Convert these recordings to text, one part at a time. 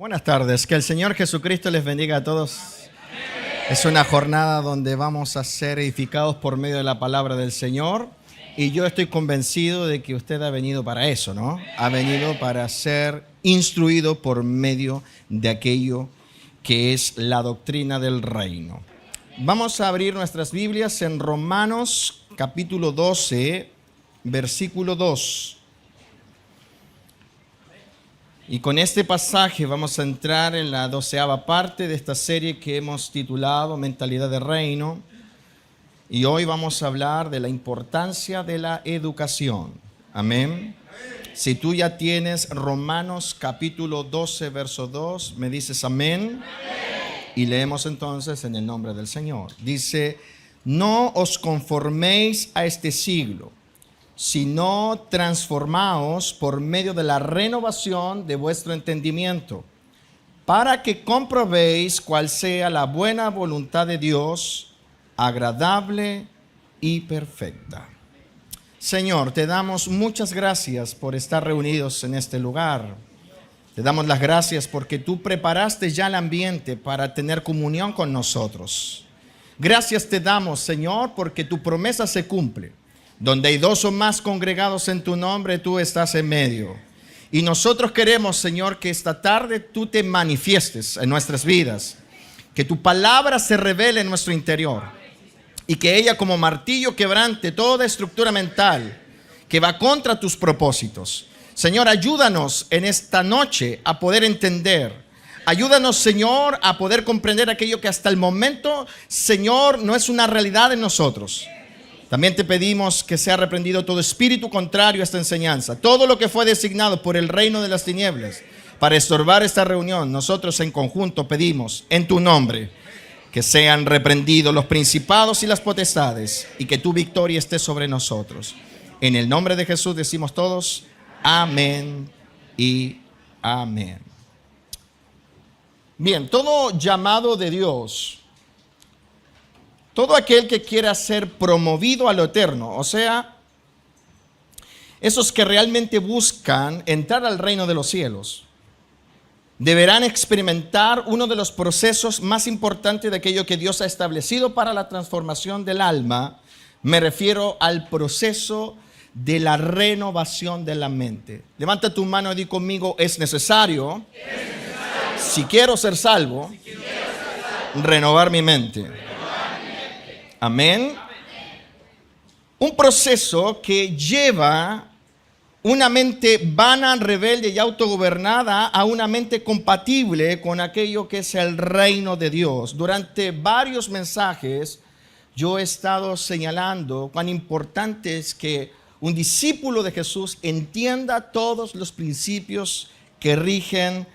Buenas tardes, que el Señor Jesucristo les bendiga a todos. Es una jornada donde vamos a ser edificados por medio de la palabra del Señor y yo estoy convencido de que usted ha venido para eso, ¿no? Ha venido para ser instruido por medio de aquello que es la doctrina del reino. Vamos a abrir nuestras Biblias en Romanos capítulo 12, versículo 2. Y con este pasaje vamos a entrar en la 12ª parte de esta serie que hemos titulado Mentalidad de Reino. Y hoy vamos a hablar de la importancia de la educación. Amén. Si tú ya tienes Romanos capítulo 12, verso 2, me dices amén. Y leemos entonces en el nombre del Señor. Dice, no os conforméis a este siglo, sino transformaos por medio de la renovación de vuestro entendimiento, para que comprobéis cuál sea la buena voluntad de Dios, agradable y perfecta. Señor, te damos muchas gracias por estar reunidos en este lugar. Te damos las gracias porque tú preparaste ya el ambiente para tener comunión con nosotros. Gracias te damos, Señor, porque tu promesa se cumple. Donde hay dos o más congregados en tu nombre, tú estás en medio. Y nosotros queremos, Señor, que esta tarde tú te manifiestes en nuestras vidas. Que tu palabra se revele en nuestro interior. Y que ella como martillo quebrante toda estructura mental que va contra tus propósitos. Señor, ayúdanos en esta noche a poder entender. Ayúdanos, Señor, a poder comprender aquello que hasta el momento, Señor, no es una realidad en nosotros. También te pedimos que sea reprendido todo espíritu contrario a esta enseñanza. Todo lo que fue designado por el reino de las tinieblas para estorbar esta reunión, nosotros en conjunto pedimos en tu nombre que sean reprendidos los principados y las potestades y que tu victoria esté sobre nosotros. En el nombre de Jesús decimos todos, amén y amén. Bien, todo llamado de Dios, todo aquel que quiera ser promovido a lo eterno, o sea, esos que realmente buscan entrar al reino de los cielos, deberán experimentar uno de los procesos más importantes de aquello que Dios ha establecido para la transformación del alma. Me refiero al proceso de la renovación de la mente. Levanta tu mano y di conmigo, es necesario, si quiero ser salvo, renovar mi mente. Amén. Un proceso que lleva una mente vana, rebelde y autogobernada a una mente compatible con aquello que es el reino de Dios. Durante varios mensajes yo he estado señalando cuán importante es que un discípulo de Jesús entienda todos los principios que rigen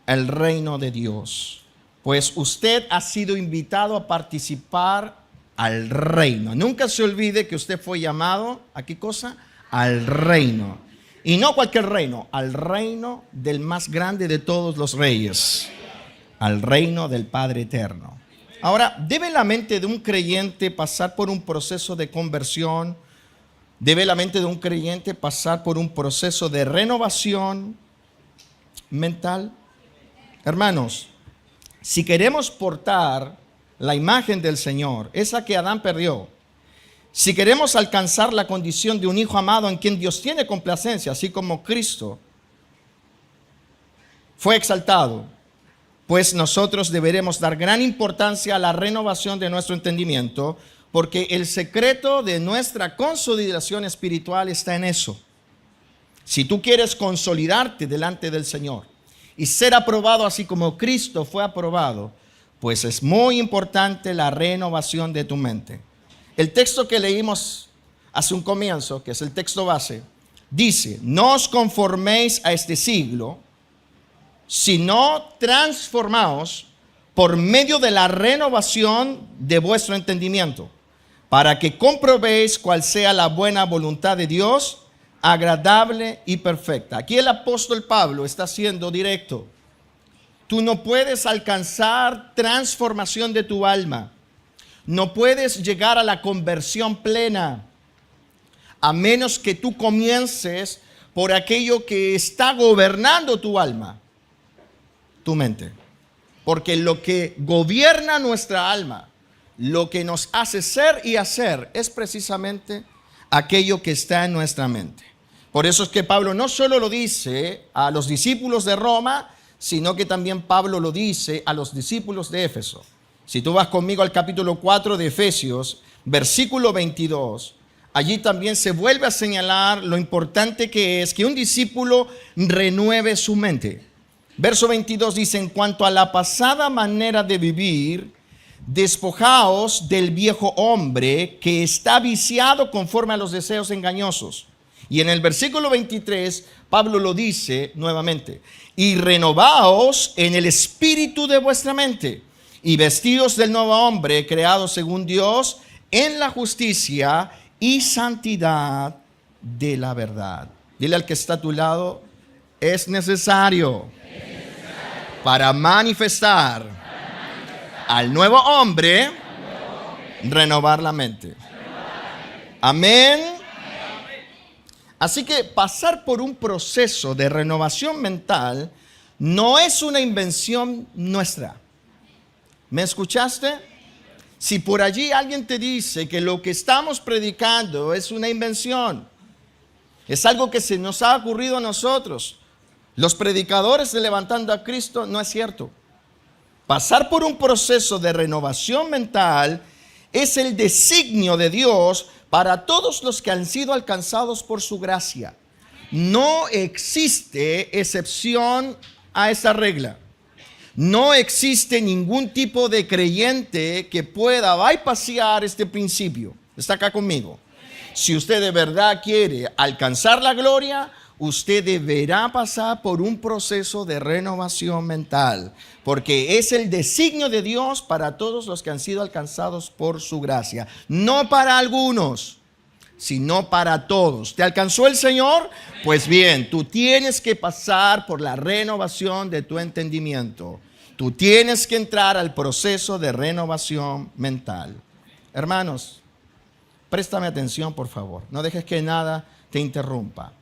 el reino de Dios. Pues usted ha sido invitado a participar al reino. Nunca se olvide que usted fue llamado, ¿a qué cosa? Al reino. Y no cualquier reino, al reino del más grande de todos los reyes, al reino del Padre eterno. Ahora, ¿debe la mente de un creyente pasar por un proceso de conversión? ¿Debe la mente de un creyente pasar por un proceso de renovación mental? Hermanos, si queremos portar la imagen del Señor, esa que Adán perdió, si queremos alcanzar la condición de un hijo amado en quien Dios tiene complacencia, así como Cristo fue exaltado, pues nosotros deberemos dar gran importancia a la renovación de nuestro entendimiento, porque el secreto de nuestra consolidación espiritual está en eso. Si tú quieres consolidarte delante del Señor y ser aprobado así como Cristo fue aprobado, pues es muy importante la renovación de tu mente. El texto que leímos hace un comienzo, que es el texto base, dice, no os conforméis a este siglo, sino transformaos por medio de la renovación de vuestro entendimiento, para que comprobéis cuál sea la buena voluntad de Dios, agradable y perfecta. Aquí el apóstol Pablo está siendo directo. Tú no puedes alcanzar transformación de tu alma. No puedes llegar a la conversión plena a menos que tú comiences por aquello que está gobernando tu alma. tu mente. Porque lo que gobierna nuestra alma, lo que nos hace ser y hacer, es precisamente aquello que está en nuestra mente. Por eso es que Pablo no solo lo dice a los discípulos de Roma, sino que también Pablo lo dice a los discípulos de Éfeso. Si tú vas conmigo al capítulo 4 de Efesios, versículo 22, allí también se vuelve a señalar lo importante que es que un discípulo renueve su mente. Verso 22 dice: en cuanto a la pasada manera de vivir, despojaos del viejo hombre que está viciado conforme a los deseos engañosos. Y en el versículo 23, Pablo lo dice nuevamente: y renovaos en el espíritu de vuestra mente, y vestíos del nuevo hombre, creado según Dios, en la justicia y santidad de la verdad. Dile al que está a tu lado: es necesario para manifestar al nuevo hombre, renovar la mente. Amén. Así que pasar por un proceso de renovación mental no es una invención nuestra. ¿Me escuchaste? Si por allí alguien te dice que lo que estamos predicando es una invención, es algo que se nos ha ocurrido a nosotros, los predicadores de Levantando a Cristo, no es cierto. Pasar por un proceso de renovación mental es el designio de Dios para todos los que han sido alcanzados por su gracia. No existe excepción a esa regla. No existe ningún tipo de creyente que pueda bypassear este principio. ¿Está acá conmigo? Si usted de verdad quiere alcanzar la gloria, usted deberá pasar por un proceso de renovación mental, porque es el designio de Dios para todos los que han sido alcanzados por su gracia. No para algunos, sino para todos. ¿Te alcanzó el Señor? Pues bien, tú tienes que pasar por la renovación de tu entendimiento. Tú tienes que entrar al proceso de renovación mental. Hermanos, préstame atención, por favor. No dejes que nada te interrumpa.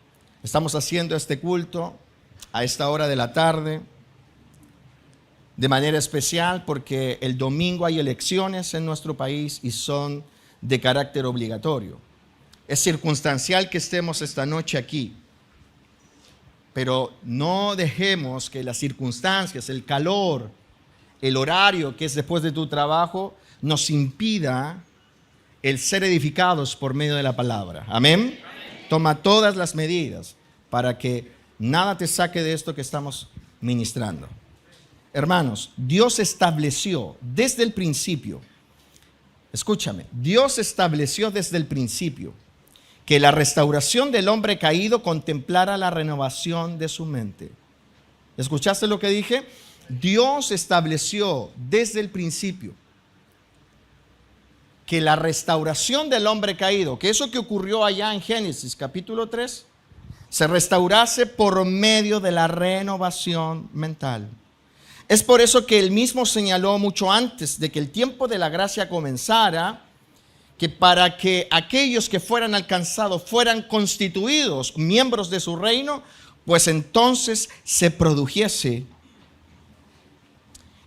Estamos haciendo este culto a esta hora de la tarde de manera especial porque el domingo hay elecciones en nuestro país y son de carácter obligatorio. Es circunstancial que estemos esta noche aquí, pero no dejemos que las circunstancias, el calor, el horario que es después de tu trabajo nos impida el ser edificados por medio de la palabra. Amén. Toma todas las medidas para que nada te saque de esto que estamos ministrando. Hermanos, Dios estableció desde el principio, escúchame, Dios estableció desde el principio que la restauración del hombre caído contemplara la renovación de su mente. ¿Escuchaste lo que dije? Dios estableció desde el principio que la restauración del hombre caído, que eso que ocurrió allá en Génesis capítulo 3, se restaurase por medio de la renovación mental. Es por eso que él mismo señaló mucho antes de que el tiempo de la gracia comenzara, que para que aquellos que fueran alcanzados fueran constituidos miembros de su reino, pues entonces se produjese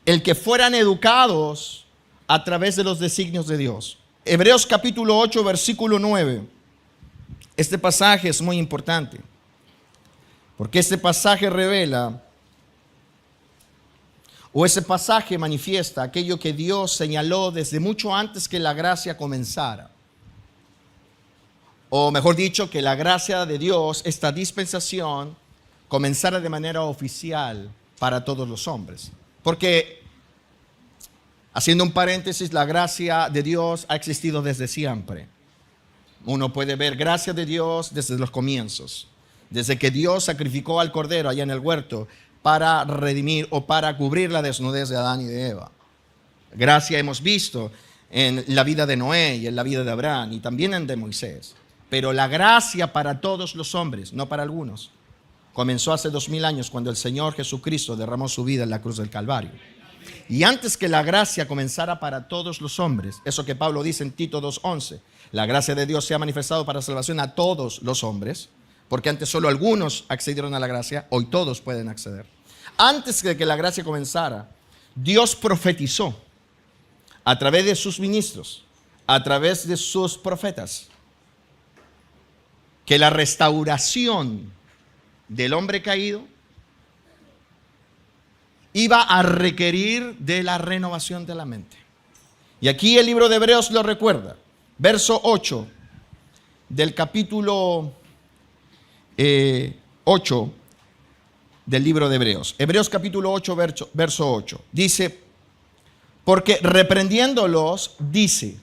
el que fueran educados a través de los designios de Dios. Hebreos capítulo 8, versículo 9. Este pasaje es muy importante, porque este pasaje revela, o ese pasaje manifiesta aquello que Dios señaló desde mucho antes que la gracia comenzara. O mejor dicho, que la gracia de Dios, esta dispensación, comenzara de manera oficial para todos los hombres. Porque, haciendo un paréntesis, la gracia de Dios ha existido desde siempre. Uno puede ver gracia de Dios desde los comienzos. Desde que Dios sacrificó al Cordero allá en el huerto para redimir o para cubrir la desnudez de Adán y de Eva. Gracia hemos visto en la vida de Noé y en la vida de Abraham y también en de Moisés. Pero la gracia para todos los hombres, no para algunos, comenzó hace 2000 años cuando el Señor Jesucristo derramó su vida en la cruz del Calvario. Y antes que la gracia comenzara para todos los hombres, eso que Pablo dice en Tito 2:11, la gracia de Dios se ha manifestado para salvación a todos los hombres, porque antes solo algunos accedieron a la gracia, hoy todos pueden acceder. Antes de que la gracia comenzara, Dios profetizó a través de sus ministros, a través de sus profetas, que la restauración del hombre caído iba a requerir de la renovación de la mente. Y aquí el libro de Hebreos lo recuerda. Verso 8 del capítulo 8 del libro de Hebreos. Hebreos capítulo 8, verso 8. Dice, porque reprendiéndolos, dice,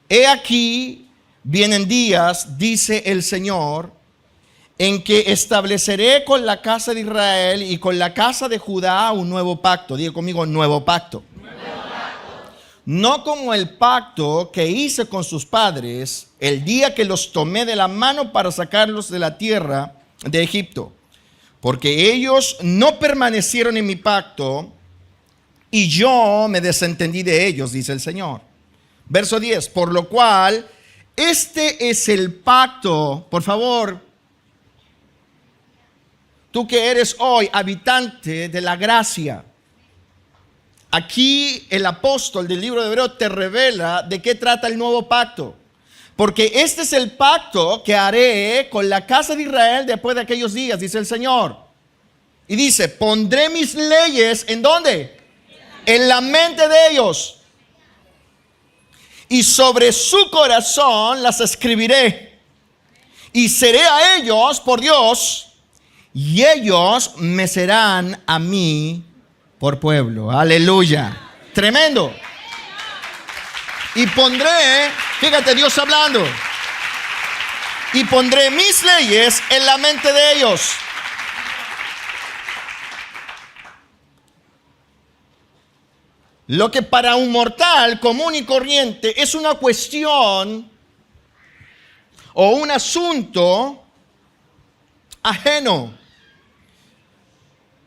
he aquí, vienen días, dice el Señor, en que estableceré con la casa de Israel y con la casa de Judá un nuevo pacto. Diga conmigo, nuevo pacto. No como el pacto que hice con sus padres el día que los tomé de la mano para sacarlos de la tierra de Egipto. Porque ellos no permanecieron en mi pacto y yo me desentendí de ellos, dice el Señor. Verso 10, por lo cual, este es el pacto, por favor, tú que eres hoy habitante de la gracia. Aquí el apóstol del libro de Hebreos te revela de qué trata el nuevo pacto. Porque este es el pacto que haré con la casa de Israel después de aquellos días, dice el Señor. Y dice, pondré mis leyes, ¿en dónde? En la mente de ellos. Y sobre su corazón las escribiré. Y seré a ellos por Dios, y ellos me serán a mí por pueblo. Aleluya. Tremendo. Y pondré, fíjate Dios hablando, y pondré mis leyes en la mente de ellos. Lo que para un mortal común y corriente es una cuestión o un asunto ajeno.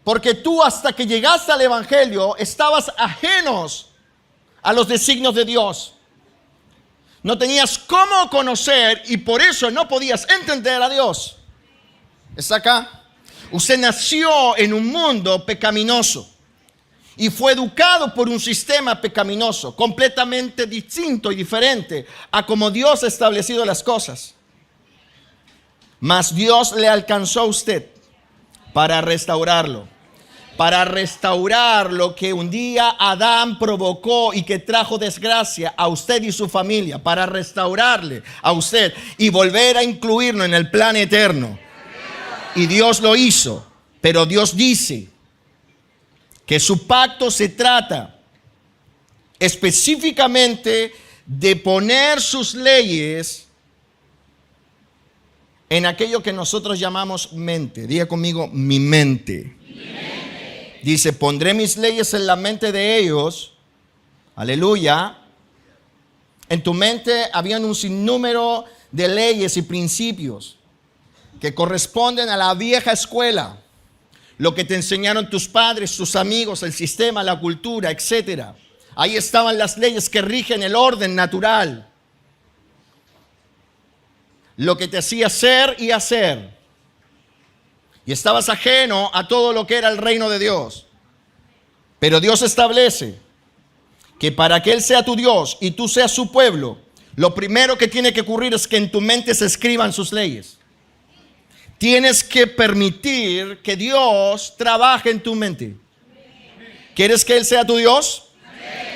Porque tú hasta que llegaste al Evangelio estabas ajenos a los designios de Dios. No tenías cómo conocer y por eso no podías entender a Dios. ¿Está acá? Usted nació en un mundo pecaminoso y fue educado por un sistema pecaminoso, completamente distinto y diferente a como Dios ha establecido las cosas. Mas Dios le alcanzó a usted para restaurarlo. Para restaurar lo que un día Adán provocó y que trajo desgracia a usted y su familia. Para restaurarle a usted y volver a incluirlo en el plan eterno. Y Dios lo hizo. Pero Dios dice que su pacto se trata específicamente de poner sus leyes en aquello que nosotros llamamos mente. Diga conmigo, mi mente. Dice, pondré mis leyes en la mente de ellos. Aleluya. En tu mente habían un sinnúmero de leyes y principios que corresponden a la vieja escuela. Lo que te enseñaron tus padres, tus amigos, el sistema, la cultura, etc. Ahí estaban las leyes que rigen el orden natural. Lo que te hacía ser y hacer. Y estabas ajeno a todo lo que era el reino de Dios. Pero Dios establece que para que Él sea tu Dios y tú seas su pueblo, lo primero que tiene que ocurrir es que en tu mente se escriban sus leyes. Tienes que permitir que Dios trabaje en tu mente. ¿Quieres que Él sea tu Dios?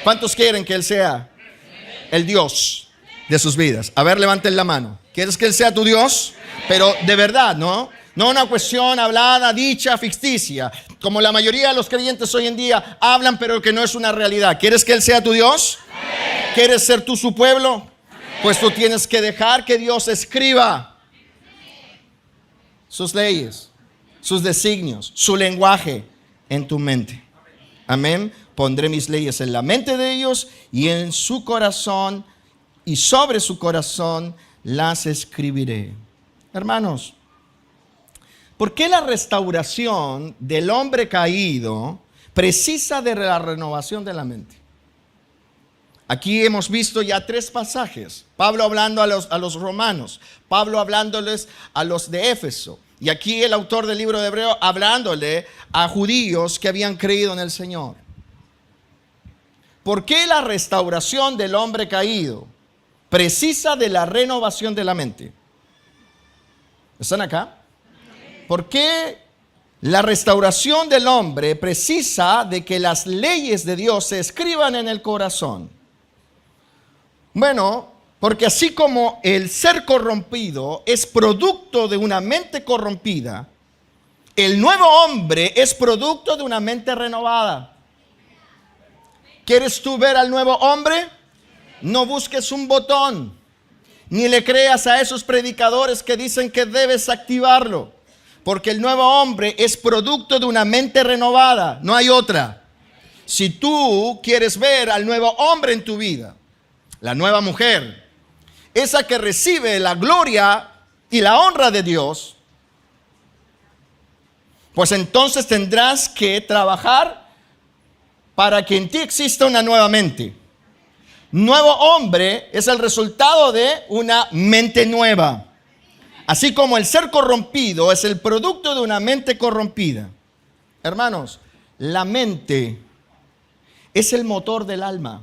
¿Cuántos quieren que Él sea el Dios de sus vidas? A ver, levanten la mano. ¿Quieres que Él sea tu Dios? Pero de verdad, ¿no? No una cuestión hablada, dicha, ficticia, como la mayoría de los creyentes hoy en día hablan, pero que no es una realidad. ¿Quieres que Él sea tu Dios? Amén. ¿Quieres ser tú su pueblo? Amén. Pues tú tienes que dejar que Dios escriba sus leyes, sus designios, su lenguaje en tu mente. Amén. Pondré mis leyes en la mente de ellos y en su corazón, y sobre su corazón las escribiré. Hermanos, ¿por qué la restauración del hombre caído precisa de la renovación de la mente? Aquí hemos visto ya 3 pasajes. Pablo hablando a los romanos, Pablo hablándoles a los de Éfeso Y aquí el autor del libro de Hebreo hablándole a judíos que habían creído en el Señor. ¿Por qué la restauración del hombre caído precisa de la renovación de la mente? ¿Están acá? ¿Por qué la restauración del hombre precisa de que las leyes de Dios se escriban en el corazón? Bueno, porque así como el ser corrompido es producto de una mente corrompida, el nuevo hombre es producto de una mente renovada. ¿Quieres tú ver al nuevo hombre? No busques un botón, ni le creas a esos predicadores que dicen que debes activarlo, porque el nuevo hombre es producto de una mente renovada, no hay otra. Si tú quieres ver al nuevo hombre en tu vida, la nueva mujer, esa que recibe la gloria y la honra de Dios, pues entonces tendrás que trabajar para que en ti exista una nueva mente. Nuevo hombre es el resultado de una mente nueva. Así como el ser corrompido es el producto de una mente corrompida. Hermanos, la mente es el motor del alma.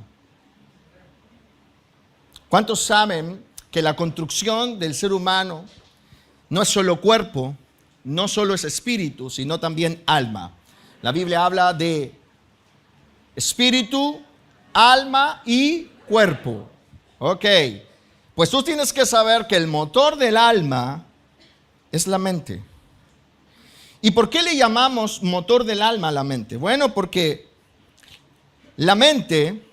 ¿Cuántos saben que la construcción del ser humano no es solo cuerpo, no solo es espíritu, sino también alma? La Biblia habla de espíritu, alma y cuerpo. Ok, pues tú tienes que saber que el motor del alma es la mente. ¿Y por qué le llamamos motor del alma a la mente? Bueno, porque la mente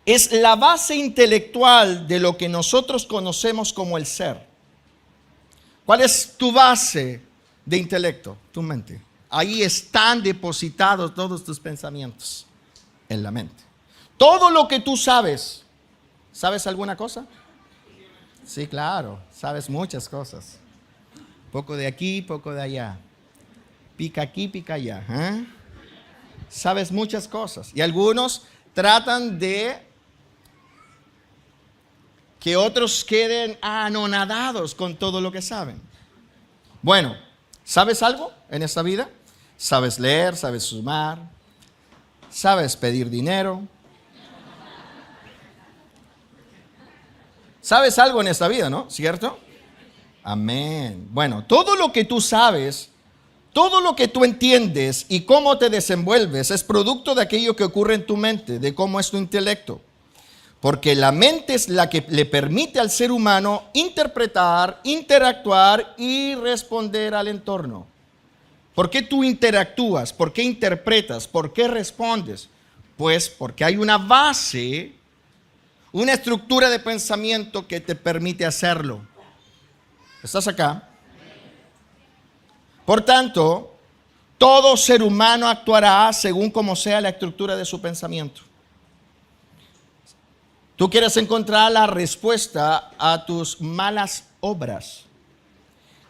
es la base intelectual de lo que nosotros conocemos como el ser. ¿Cuál es tu base de intelecto? Tu mente. Ahí están depositados todos tus pensamientos, en la mente. Todo lo que tú sabes, ¿sabes alguna cosa? Sí, claro, sabes muchas cosas. Poco de aquí, poco de allá. Pica aquí, pica allá. Sabes muchas cosas. Y algunos tratan de que otros queden anonadados con todo lo que saben. Bueno, ¿sabes algo en esta vida? Sabes leer, sabes sumar, sabes pedir dinero. ¿Sabes algo en esta vida, no? ¿Cierto? Amén. Bueno, todo lo que tú sabes, todo lo que tú entiendes y cómo te desenvuelves es producto de aquello que ocurre en tu mente, de cómo es tu intelecto. Porque la mente es la que le permite al ser humano interpretar, interactuar y responder al entorno. ¿Por qué tú interactúas? ¿Por qué interpretas? ¿Por qué respondes? Pues porque hay una base, una estructura de pensamiento que te permite hacerlo. ¿Estás acá? Por tanto, todo ser humano actuará según como sea la estructura de su pensamiento. Tú quieres encontrar la respuesta a tus malas obras.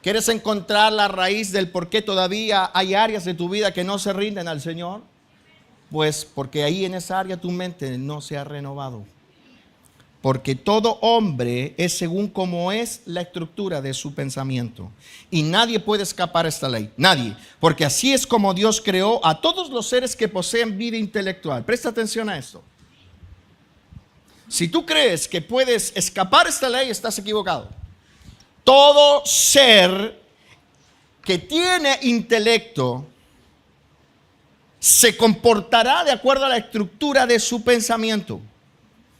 ¿Quieres encontrar la raíz del por qué todavía hay áreas de tu vida que no se rinden al Señor? Pues porque ahí en esa área tu mente no se ha renovado. Porque todo hombre es según como es la estructura de su pensamiento. Y nadie puede escapar a esta ley. Nadie. Porque así es como Dios creó a todos los seres que poseen vida intelectual. Presta atención a esto. Si tú crees que puedes escapar a esta ley, estás equivocado. Todo ser que tiene intelecto se comportará de acuerdo a la estructura de su pensamiento.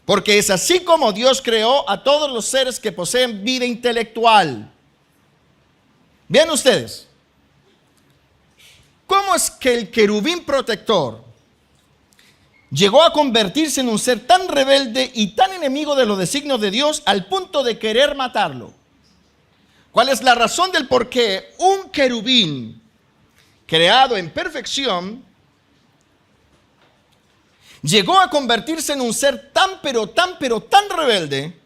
Porque es así como Dios creó a todos los seres que poseen vida intelectual. Vean ustedes, ¿cómo es que el querubín protector llegó a convertirse en un ser tan rebelde y tan enemigo de los designios de Dios al punto de querer matarlo? ¿Cuál es la razón del por qué un querubín creado en perfección llegó a convertirse en un ser tan rebelde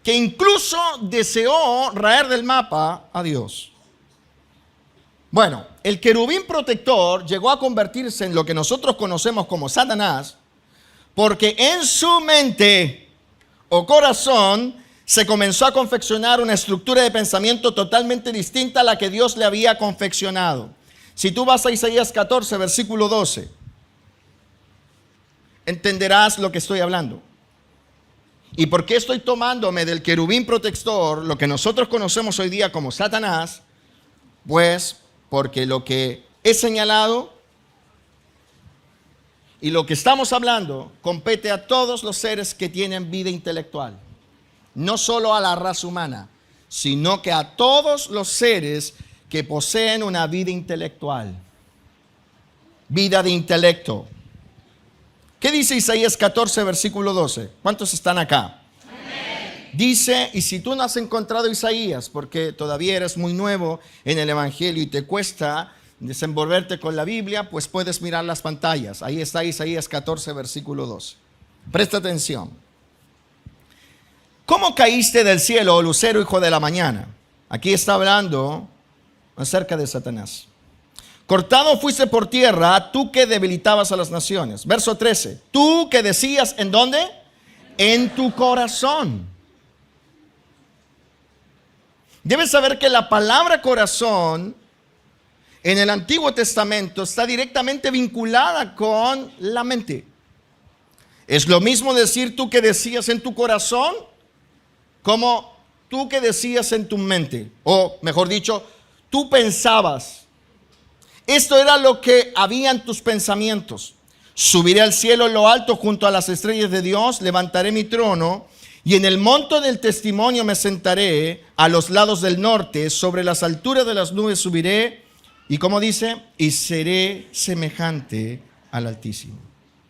que incluso deseó raer del mapa a Dios? Bueno, el querubín protector llegó a convertirse en lo que nosotros conocemos como Satanás, porque en su mente o corazón se comenzó a confeccionar una estructura de pensamiento totalmente distinta a la que Dios le había confeccionado. Si tú vas a Isaías 14, versículo 12, entenderás lo que estoy hablando. ¿Y por qué estoy tomándome del querubín protector, lo que nosotros conocemos hoy día como Satanás? Pues porque lo que he señalado y lo que estamos hablando compete a todos los seres que tienen vida intelectual. No solo a la raza humana, sino que a todos los seres que poseen una vida intelectual. Vida de intelecto. ¿Qué dice Isaías 14, versículo 12? ¿Cuántos están acá? Amén. Dice, y si tú no has encontrado Isaías, porque todavía eres muy nuevo en el Evangelio y te cuesta desenvolverte con la Biblia, pues puedes mirar las pantallas. Ahí está Isaías 14, versículo 12. Presta atención. ¿Cómo caíste del cielo, oh lucero, hijo de la mañana? Aquí está hablando acerca de Satanás. Cortado fuiste por tierra, tú que debilitabas a las naciones. Verso 13. Tú que decías, ¿en dónde? En tu corazón. Debes saber que la palabra corazón en el Antiguo Testamento está directamente vinculada con la mente. Es lo mismo decir tú que decías en tu corazón como tú que decías en tu mente. O mejor dicho, tú pensabas. Esto era lo que había en tus pensamientos. Subiré al cielo en lo alto junto a las estrellas de Dios, levantaré mi trono y en el monte del testimonio me sentaré a los lados del norte, sobre las alturas de las nubes subiré y como dice, y seré semejante al Altísimo.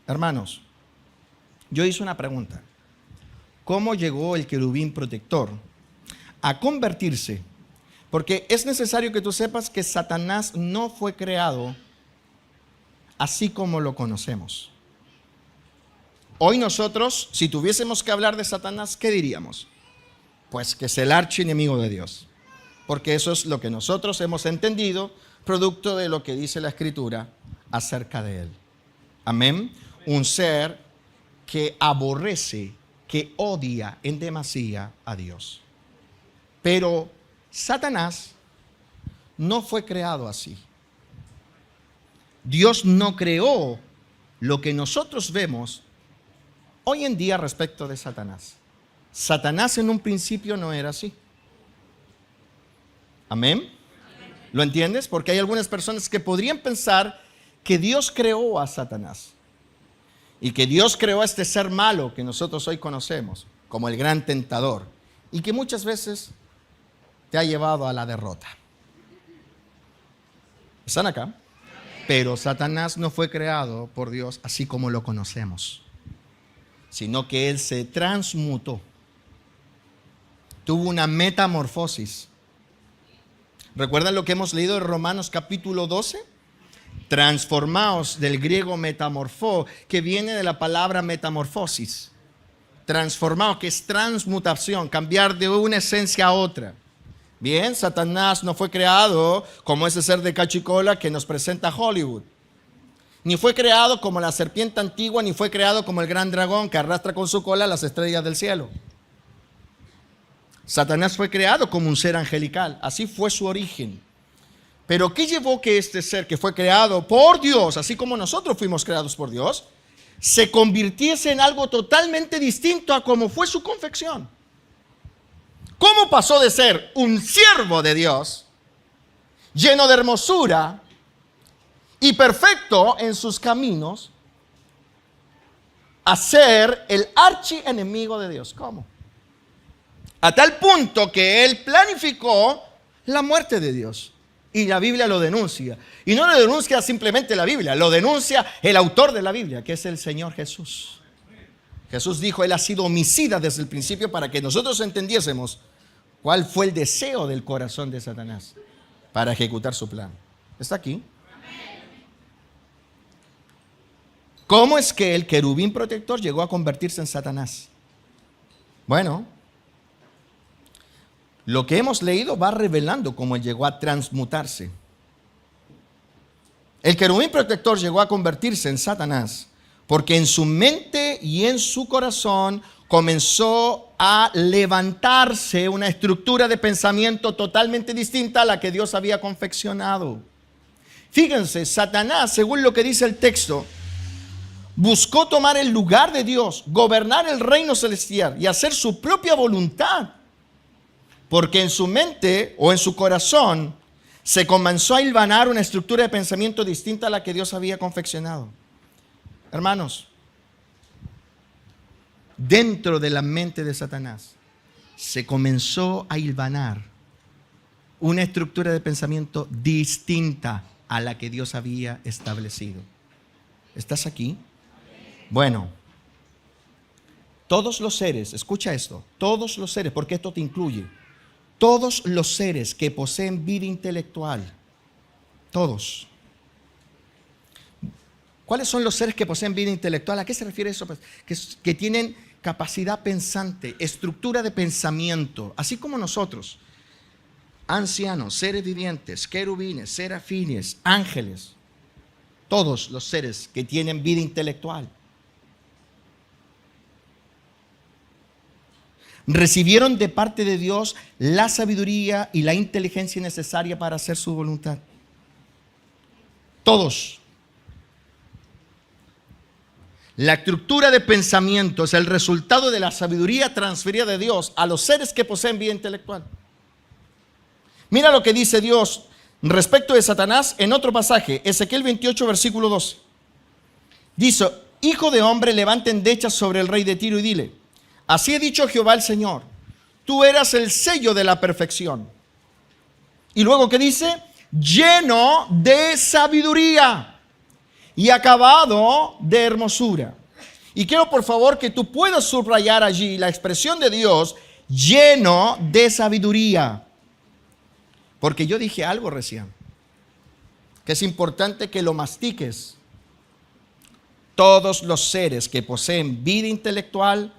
Hermanos, yo hice una pregunta. ¿Cómo llegó el querubín protector a convertirse? Porque es necesario que tú sepas que Satanás no fue creado así como lo conocemos. Hoy nosotros, si tuviésemos que hablar de Satanás, ¿qué diríamos? Pues que es el archienemigo de Dios. Porque eso es lo que nosotros hemos entendido, producto de lo que dice la Escritura acerca de él. Amén. Un ser que aborrece, que odia en demasía a Dios. Pero Satanás no fue creado así. Dios no creó lo que nosotros vemos hoy en día respecto de Satanás. Satanás en un principio no era así. Amén. ¿Lo entiendes? Porque hay algunas personas que podrían pensar que Dios creó a Satanás y que Dios creó a este ser malo que nosotros hoy conocemos como el gran tentador y que muchas veces te ha llevado a la derrota. ¿Están acá? Pero Satanás no fue creado por Dios así como lo conocemos, sino que él se transmutó. Tuvo una metamorfosis. ¿Recuerdan lo que hemos leído en Romanos capítulo 12? Transformaos, del griego metamorfó, que viene de la palabra metamorfosis. Transformaos, que es transmutación, cambiar de una esencia a otra. Bien, Satanás no fue creado como ese ser de cachicola que nos presenta Hollywood. Ni fue creado como la serpiente antigua, ni fue creado como el gran dragón que arrastra con su cola las estrellas del cielo. Satanás fue creado como un ser angelical, así fue su origen. Pero ¿qué llevó que este ser que fue creado por Dios, así como nosotros fuimos creados por Dios, se convirtiese en algo totalmente distinto a como fue su confección? ¿Cómo pasó de ser un siervo de Dios, lleno de hermosura y perfecto en sus caminos, a ser el archienemigo de Dios? ¿Cómo? A tal punto que él planificó la muerte de Dios. Y la Biblia lo denuncia. Y no lo denuncia simplemente la Biblia, lo denuncia el autor de la Biblia, que es el Señor Jesús. Jesús dijo, él ha sido homicida desde el principio para que nosotros entendiésemos cuál fue el deseo del corazón de Satanás para ejecutar su plan. ¿Está aquí? ¿Cómo es que el querubín protector llegó a convertirse en Satanás? Bueno, lo que hemos leído va revelando cómo él llegó a transmutarse. El querubín protector llegó a convertirse en Satanás porque en su mente y en su corazón comenzó a levantarse una estructura de pensamiento totalmente distinta a la que Dios había confeccionado. Fíjense, Satanás, según lo que dice el texto, buscó tomar el lugar de Dios, gobernar el reino celestial y hacer su propia voluntad, porque en su mente o en su corazón se comenzó a hilvanar una estructura de pensamiento distinta a la que Dios había confeccionado. Hermanos, dentro de la mente de Satanás se comenzó a hilvanar una estructura de pensamiento distinta a la que Dios había establecido. ¿Estás aquí? Bueno, todos los seres, escucha esto, todos los seres, porque esto te incluye, todos los seres que poseen vida intelectual, todos. ¿Cuáles son los seres que poseen vida intelectual? ¿A qué se refiere eso? Que tienen capacidad pensante, estructura de pensamiento, así como nosotros. Ancianos, seres vivientes, querubines, serafines, ángeles. Todos los seres que tienen vida intelectual. Recibieron de parte de Dios la sabiduría y la inteligencia necesaria para hacer su voluntad. Todos. La estructura de pensamiento es el resultado de la sabiduría transferida de Dios a los seres que poseen vida intelectual. Mira lo que dice Dios respecto de Satanás en otro pasaje, Ezequiel 28, versículo 12. Dice: hijo de hombre, levanta endechas sobre el rey de Tiro y dile: así he dicho Jehová el Señor, tú eras el sello de la perfección. Y luego, ¿qué dice? Lleno de sabiduría y acabado de hermosura. Y quiero por favor que tú puedas subrayar allí la expresión de Dios, lleno de sabiduría. Porque yo dije algo recién, que es importante que lo mastiques. Todos los seres que poseen vida intelectual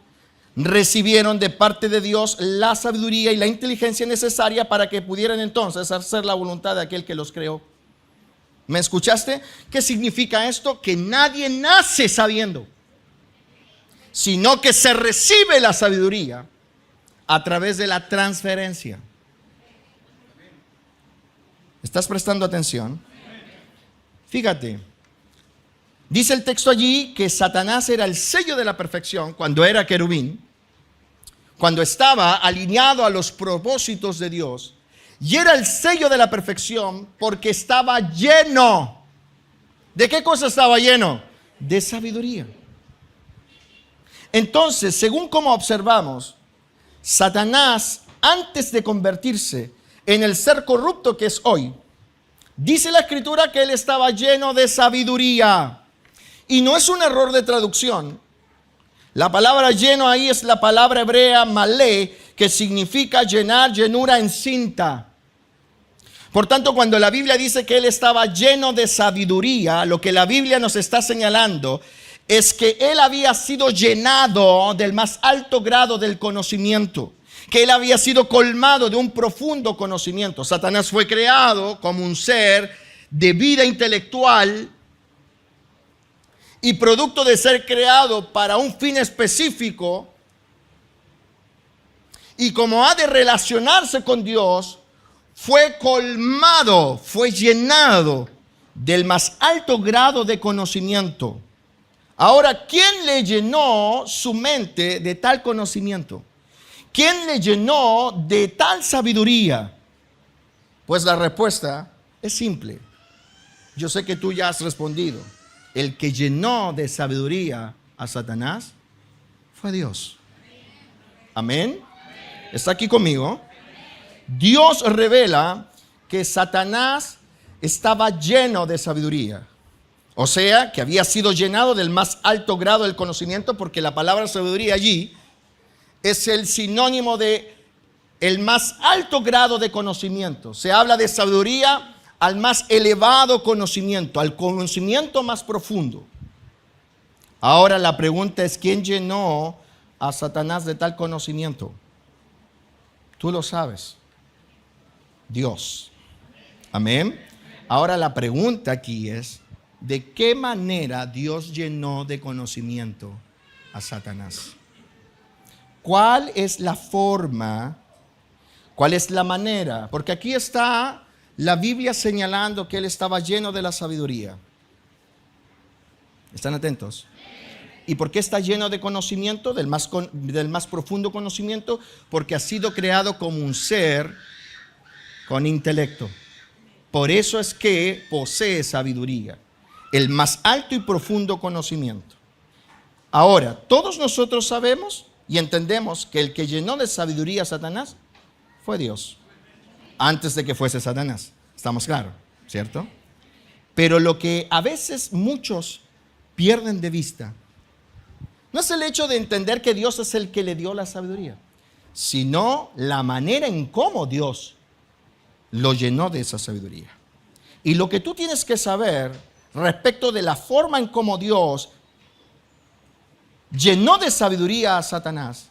recibieron de parte de Dios la sabiduría y la inteligencia necesaria para que pudieran entonces hacer la voluntad de aquel que los creó. ¿Me escuchaste? ¿Qué significa esto? Que nadie nace sabiendo, sino que se recibe la sabiduría a través de la transferencia. ¿Estás prestando atención? Fíjate, dice el texto allí que Satanás era el sello de la perfección cuando era querubín, cuando estaba alineado a los propósitos de Dios, y era el sello de la perfección porque estaba lleno. ¿De qué cosa estaba lleno? De sabiduría. Entonces, según como observamos, Satanás, antes de convertirse en el ser corrupto que es hoy, dice la Escritura que él estaba lleno de sabiduría. Y no es un error de traducción. La palabra lleno ahí es la palabra hebrea malé, que significa llenar, llenura en cinta. Por tanto, cuando la Biblia dice que él estaba lleno de sabiduría, lo que la Biblia nos está señalando es que él había sido llenado del más alto grado del conocimiento, que él había sido colmado de un profundo conocimiento. Satanás fue creado como un ser de vida intelectual y producto de ser creado para un fin específico, y como ha de relacionarse con Dios, fue colmado, fue llenado del más alto grado de conocimiento. Ahora, ¿quién le llenó su mente de tal conocimiento? ¿Quién le llenó de tal sabiduría? Pues la respuesta es simple. Yo sé que tú ya has respondido. El que llenó de sabiduría a Satanás fue Dios. Amén. ¿Está aquí conmigo? Dios revela que Satanás estaba lleno de sabiduría. O sea, que había sido llenado del más alto grado del conocimiento, porque la palabra sabiduría allí es el sinónimo de el más alto grado de conocimiento. Se habla de sabiduría al más elevado conocimiento, al conocimiento más profundo. Ahora la pregunta es, ¿quién llenó a Satanás de tal conocimiento? Tú lo sabes. Dios. Amén. Ahora la pregunta aquí es, ¿de qué manera Dios llenó de conocimiento a Satanás? ¿Cuál es la forma? ¿Cuál es la manera? Porque aquí está la Biblia señalando que él estaba lleno de la sabiduría. ¿Están atentos? ¿Y por qué está lleno de conocimiento, del más profundo conocimiento? Porque ha sido creado como un ser con intelecto. Por eso es que posee sabiduría, el más alto y profundo conocimiento. Ahora, todos nosotros sabemos y entendemos que el que llenó de sabiduría a Satanás fue Dios, antes de que fuese Satanás. Estamos claros, ¿cierto? Pero lo que a veces muchos pierden de vista no es el hecho de entender que Dios es el que le dio la sabiduría, sino la manera en cómo Dios lo llenó de esa sabiduría. Y lo que tú tienes que saber respecto de la forma en cómo Dios llenó de sabiduría a Satanás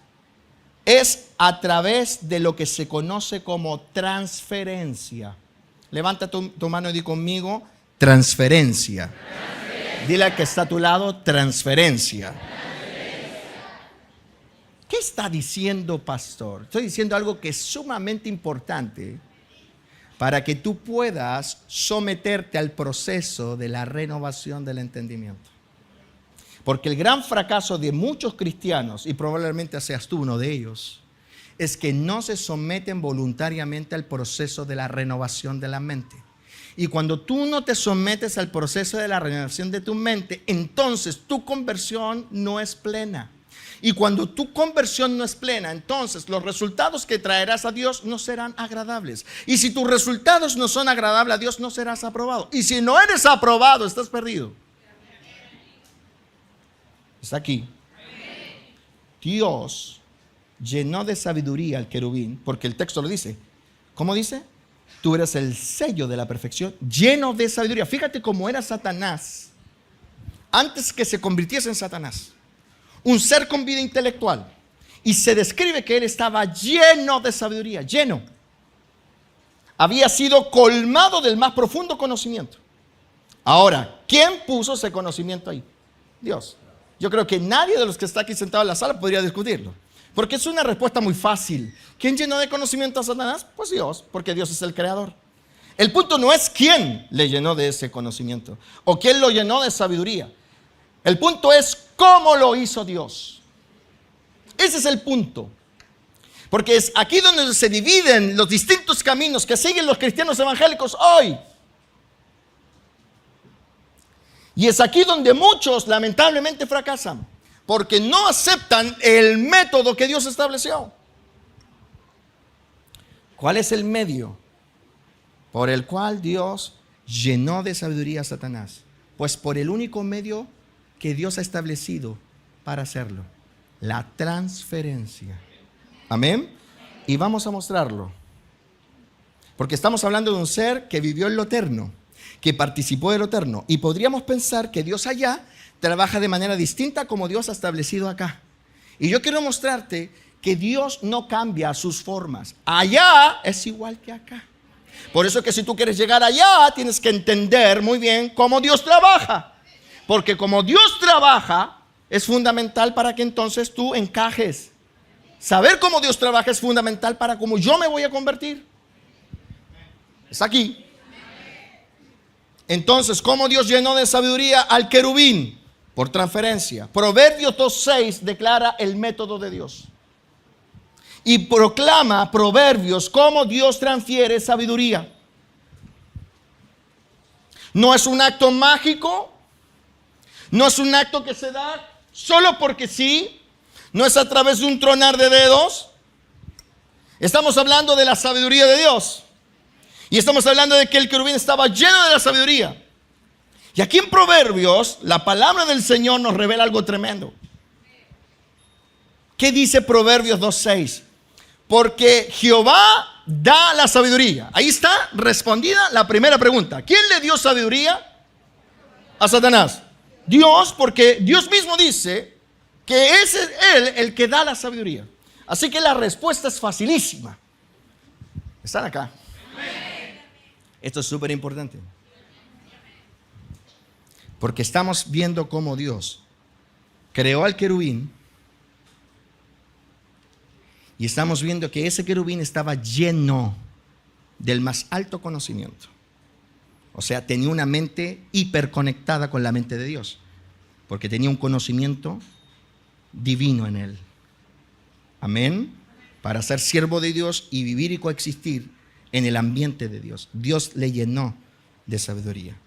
es a través de lo que se conoce como transferencia. Levanta tu mano y di conmigo, transferencia. Dile al que está a tu lado, transferencia. ¿Qué está diciendo, pastor? Estoy diciendo algo que es sumamente importante para que tú puedas someterte al proceso de la renovación del entendimiento. Porque el gran fracaso de muchos cristianos, y probablemente seas tú uno de ellos, es que no se someten voluntariamente al proceso de la renovación de la mente. Y cuando tú no te sometes al proceso de la renovación de tu mente, entonces tu conversión no es plena. Y cuando tu conversión no es plena, entonces los resultados que traerás a Dios no serán agradables. Y si tus resultados no son agradables a Dios, no serás aprobado. Y si no eres aprobado, estás perdido. Está aquí. Dios llenó de sabiduría al querubín, porque el texto lo dice. ¿Cómo dice? Tú eres el sello de la perfección, lleno de sabiduría. Fíjate cómo era Satanás antes que se convirtiese en Satanás. Un ser con vida intelectual. Y se describe que él estaba lleno de sabiduría, lleno. Había sido colmado del más profundo conocimiento. Ahora, ¿quién puso ese conocimiento ahí? Dios. Yo creo que nadie de los que está aquí sentado en la sala podría discutirlo. Porque es una respuesta muy fácil. ¿Quién llenó de conocimiento a Satanás? Pues Dios, porque Dios es el creador. El punto no es quién le llenó de ese conocimiento o quién lo llenó de sabiduría. El punto es cómo lo hizo Dios. Ese es el punto. Porque es aquí donde se dividen los distintos caminos que siguen los cristianos evangélicos hoy. Y es aquí donde muchos lamentablemente fracasan, porque no aceptan el método que Dios estableció. ¿Cuál es el medio por el cual Dios llenó de sabiduría a Satanás? Pues por el único medio que Dios ha establecido para hacerlo: la transferencia. Amén. Y vamos a mostrarlo. Porque estamos hablando de un ser que vivió en lo eterno, que participó de lo eterno. Y podríamos pensar que Dios allá trabaja de manera distinta como Dios ha establecido acá. Y yo quiero mostrarte que Dios no cambia sus formas. Allá es igual que acá. Por eso que si tú quieres llegar allá, tienes que entender muy bien cómo Dios trabaja. Porque como Dios trabaja, es fundamental para que entonces tú encajes. Saber cómo Dios trabaja es fundamental para cómo yo me voy a convertir. Está aquí. Entonces, ¿cómo Dios llenó de sabiduría al querubín? Por transferencia. Proverbios 2:6 declara el método de Dios. Y proclama Proverbios cómo Dios transfiere sabiduría. No es un acto mágico. No es un acto que se da solo porque sí. No es a través de un tronar de dedos. Estamos hablando de la sabiduría de Dios. Y estamos hablando de que el querubín estaba lleno de la sabiduría. Y aquí en Proverbios, la palabra del Señor nos revela algo tremendo. ¿Qué dice Proverbios 2:6? Porque Jehová da la sabiduría. Ahí está respondida la primera pregunta. ¿Quién le dio sabiduría a Satanás? Dios, porque Dios mismo dice que es Él el que da la sabiduría. Así que la respuesta es facilísima. Están acá. Esto es súper importante. Porque estamos viendo cómo Dios creó al querubín Y estamos viendo que ese querubín estaba lleno del más alto conocimiento. O sea, tenía una mente hiperconectada con la mente de Dios, porque tenía un conocimiento divino en él. Amén. Para ser siervo de Dios y vivir y coexistir en el ambiente de Dios. Dios le llenó de sabiduría.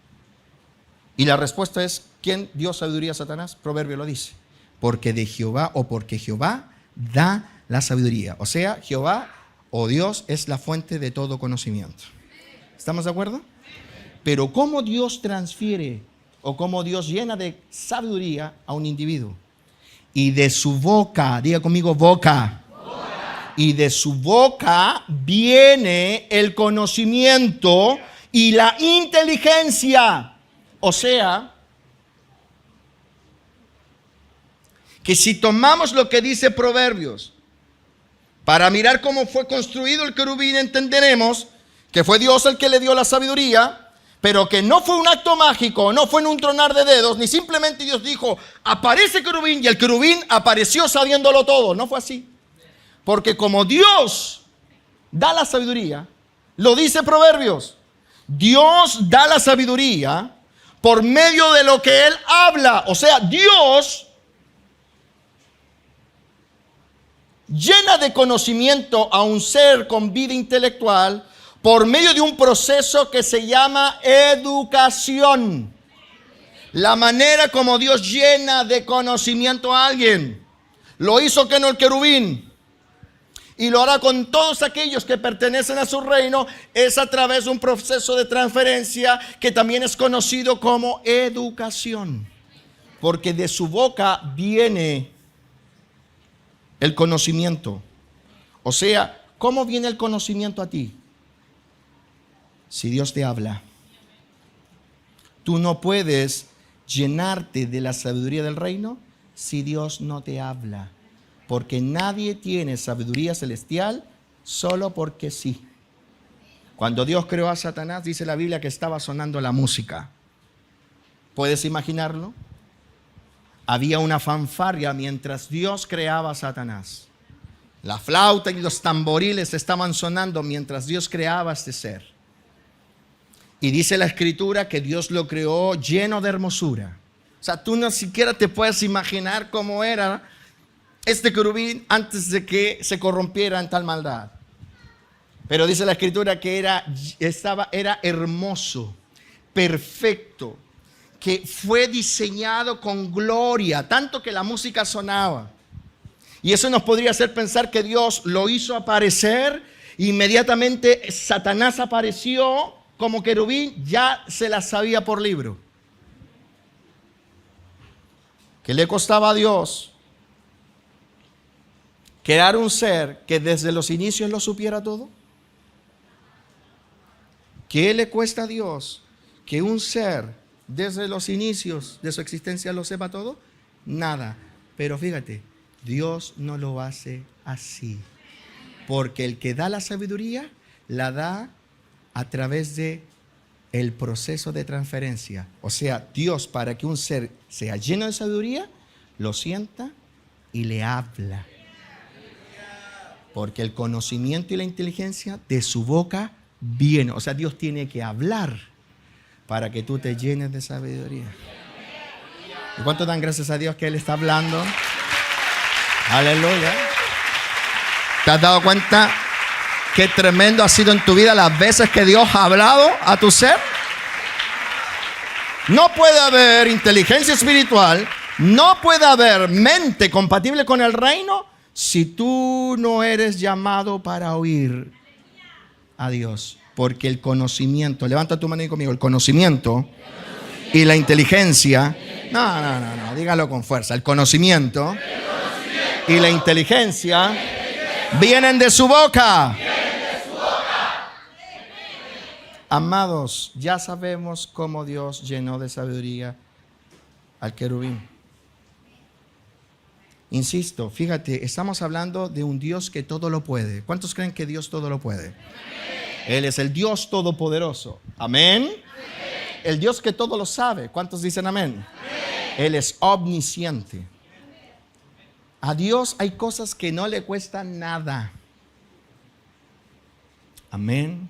Y la respuesta es, ¿quién dio sabiduría a Satanás? Proverbio lo dice. Porque de Jehová, o porque Jehová da la sabiduría. O sea, Jehová o Dios es la fuente de todo conocimiento. ¿Estamos de acuerdo? Pero ¿cómo Dios transfiere o cómo Dios llena de sabiduría a un individuo? Y de su boca, diga conmigo boca. Y de su boca viene el conocimiento y la inteligencia. O sea, que si tomamos lo que dice Proverbios para mirar cómo fue construido el querubín, entenderemos que fue Dios el que le dio la sabiduría, pero que no fue un acto mágico, no fue en un tronar de dedos, ni simplemente Dios dijo, aparece querubín, y el querubín apareció sabiéndolo todo. No fue así. Porque como Dios da la sabiduría, lo dice Proverbios, Dios da la sabiduría por medio de lo que Él habla. O sea, Dios llena de conocimiento a un ser con vida intelectual por medio de un proceso que se llama educación. La manera como Dios llena de conocimiento a alguien, lo hizo con el querubín y lo hará con todos aquellos que pertenecen a su reino, es a través de un proceso de transferencia que también es conocido como educación. Porque de su boca viene el conocimiento. O sea, ¿cómo viene el conocimiento a ti? Si Dios te habla. Tú no puedes llenarte de la sabiduría del reino si Dios no te habla. Porque nadie tiene sabiduría celestial solo porque sí. Cuando Dios creó a Satanás, dice la Biblia que estaba sonando la música. ¿Puedes imaginarlo? Había una fanfarria mientras Dios creaba a Satanás. La flauta y los tamboriles estaban sonando mientras Dios creaba a este ser. Y dice la Escritura que Dios lo creó lleno de hermosura. O sea, tú no siquiera te puedes imaginar cómo era este querubín antes de que se corrompiera en tal maldad. Pero dice la Escritura que era hermoso, perfecto, que fue diseñado con gloria, tanto que la música sonaba. Y eso nos podría hacer pensar que Dios lo hizo aparecer. Inmediatamente Satanás apareció como querubín, ya se la sabía por libro. ¿Qué le costaba a Dios crear un ser que desde los inicios lo supiera todo? ¿Qué le cuesta a Dios que un ser desde los inicios de su existencia lo sepa todo? Nada. Pero fíjate, Dios no lo hace así. Porque el que da la sabiduría, la da a través de el proceso de transferencia. O sea, Dios, para que un ser sea lleno de sabiduría, lo sienta y le habla. Porque el conocimiento y la inteligencia de su boca viene. O sea, Dios tiene que hablar para que tú te llenes de sabiduría. ¿Y cuánto dan gracias a Dios que Él está hablando? Aleluya. ¿Te has dado cuenta qué tremendo ha sido en tu vida las veces que Dios ha hablado a tu ser? No puede haber inteligencia espiritual, no puede haber mente compatible con el reino si tú no eres llamado para oír a Dios. Porque el conocimiento, levanta tu mano y conmigo, el conocimiento y la inteligencia, no, dígalo con fuerza, el conocimiento y la inteligencia vienen de su boca. Amados, ya sabemos cómo Dios llenó de sabiduría al querubín. Insisto, fíjate, estamos hablando de un Dios que todo lo puede. ¿Cuántos creen que Dios todo lo puede? Él es el Dios todopoderoso. ¿Amén? El Dios que todo lo sabe. ¿Cuántos dicen amén? Él es omnisciente. A Dios hay cosas que no le cuestan nada. Amén.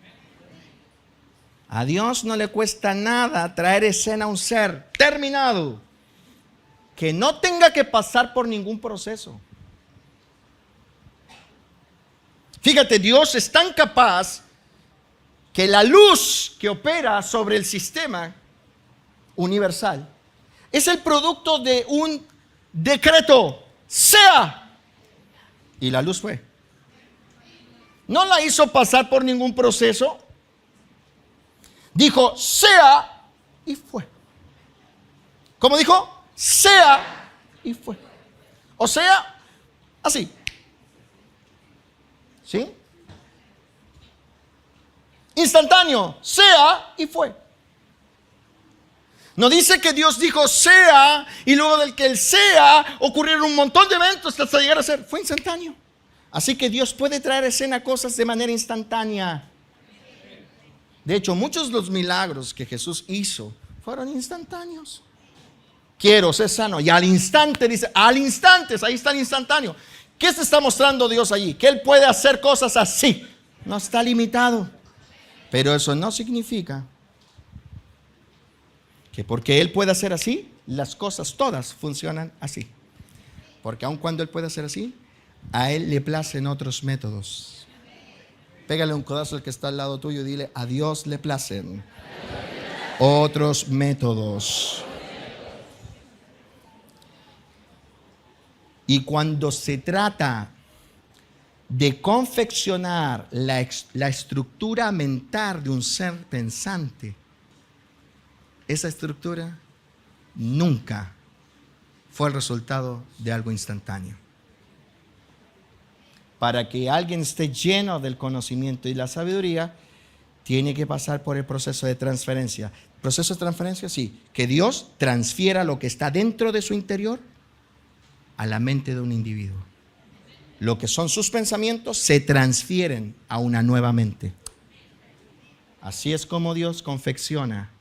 A Dios no le cuesta nada traer escena a un ser terminado, que no tenga que pasar por ningún proceso. Fíjate, Dios es tan capaz que la luz que opera sobre el sistema universal es el producto de un decreto. Sea. Y la luz fue. No la hizo pasar por ningún proceso. Dijo, sea, y fue. ¿Cómo dijo? Sea, y fue. O sea, así. ¿Sí? Instantáneo, sea, y fue. No dice que Dios dijo sea, y luego del que el sea ocurrieron un montón de eventos hasta llegar a ser. Fue instantáneo. Así que Dios puede traer a escena cosas de manera instantánea. De hecho, muchos de los milagros que Jesús hizo fueron instantáneos. Quiero ser sano. Y al instante, dice, al instante, ahí está el instantáneo. ¿Qué se está mostrando Dios allí? Que Él puede hacer cosas así. No está limitado. Pero eso no significa que porque Él puede hacer así, las cosas todas funcionan así. Porque aun cuando Él puede hacer así, a Él le placen otros métodos. Pégale un codazo al que está al lado tuyo y dile, a Dios le placen otros métodos. Y cuando se trata de confeccionar la estructura mental de un ser pensante, esa estructura nunca fue el resultado de algo instantáneo. Para que alguien esté lleno del conocimiento y la sabiduría, tiene que pasar por el proceso de transferencia. ¿Proceso de transferencia? Sí. Que Dios transfiera lo que está dentro de su interior a la mente de un individuo. Lo que son sus pensamientos se transfieren a una nueva mente. Así es como Dios confecciona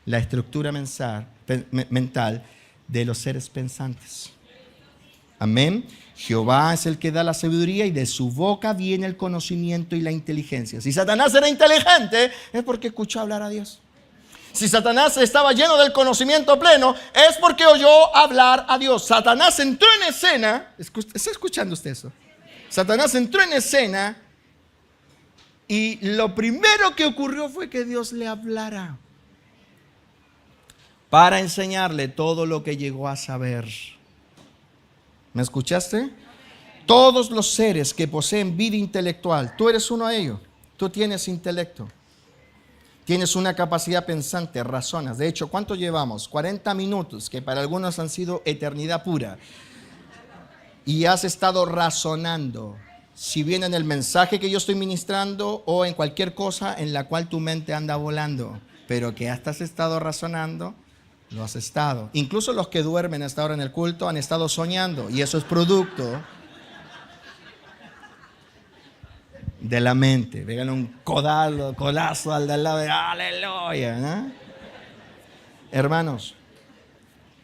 la estructura mental de los seres pensantes. Amén. Jehová es el que da la sabiduría y de su boca viene el conocimiento y la inteligencia. Si Satanás era inteligente, es porque escuchó hablar a Dios. Si Satanás estaba lleno del conocimiento pleno, es porque oyó hablar a Dios. Satanás entró en escena. ¿Está escuchando usted eso? Satanás entró en escena y lo primero que ocurrió fue que Dios le hablara para enseñarle todo lo que llegó a saber. ¿Me escuchaste? Todos los seres que poseen vida intelectual, tú eres uno de ellos. Tú tienes intelecto. Tienes una capacidad pensante, razonas. De hecho, ¿cuánto llevamos? 40 minutos, que para algunos han sido eternidad pura. Y has estado razonando, si bien en el mensaje que yo estoy ministrando o en cualquier cosa en la cual tu mente anda volando. Pero que hasta has estado razonando, lo has estado. Incluso los que duermen hasta ahora en el culto han estado soñando. Y eso es producto de la mente. Véganle un codazo al de al lado de aleluya, ¿no? Hermanos,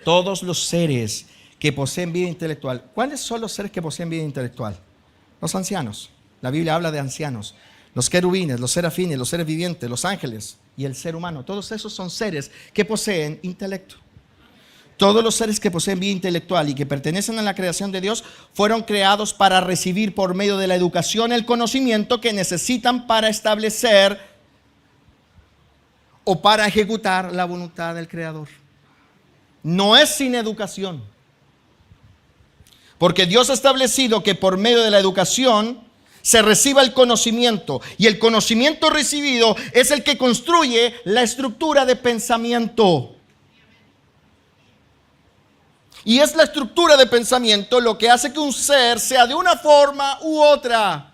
todos los seres que poseen vida intelectual. ¿Cuáles son los seres que poseen vida intelectual? Los ancianos. La Biblia habla de ancianos. Los querubines, los serafines, los seres vivientes, los ángeles y el ser humano. Todos esos son seres que poseen intelecto. Todos los seres que poseen vida intelectual y que pertenecen a la creación de Dios fueron creados para recibir por medio de la educación el conocimiento que necesitan para establecer o para ejecutar la voluntad del Creador. No es sin educación. Porque Dios ha establecido que por medio de la educación se reciba el conocimiento. Y el conocimiento recibido es el que construye la estructura de pensamiento. Y es la estructura de pensamiento lo que hace que un ser sea de una forma u otra.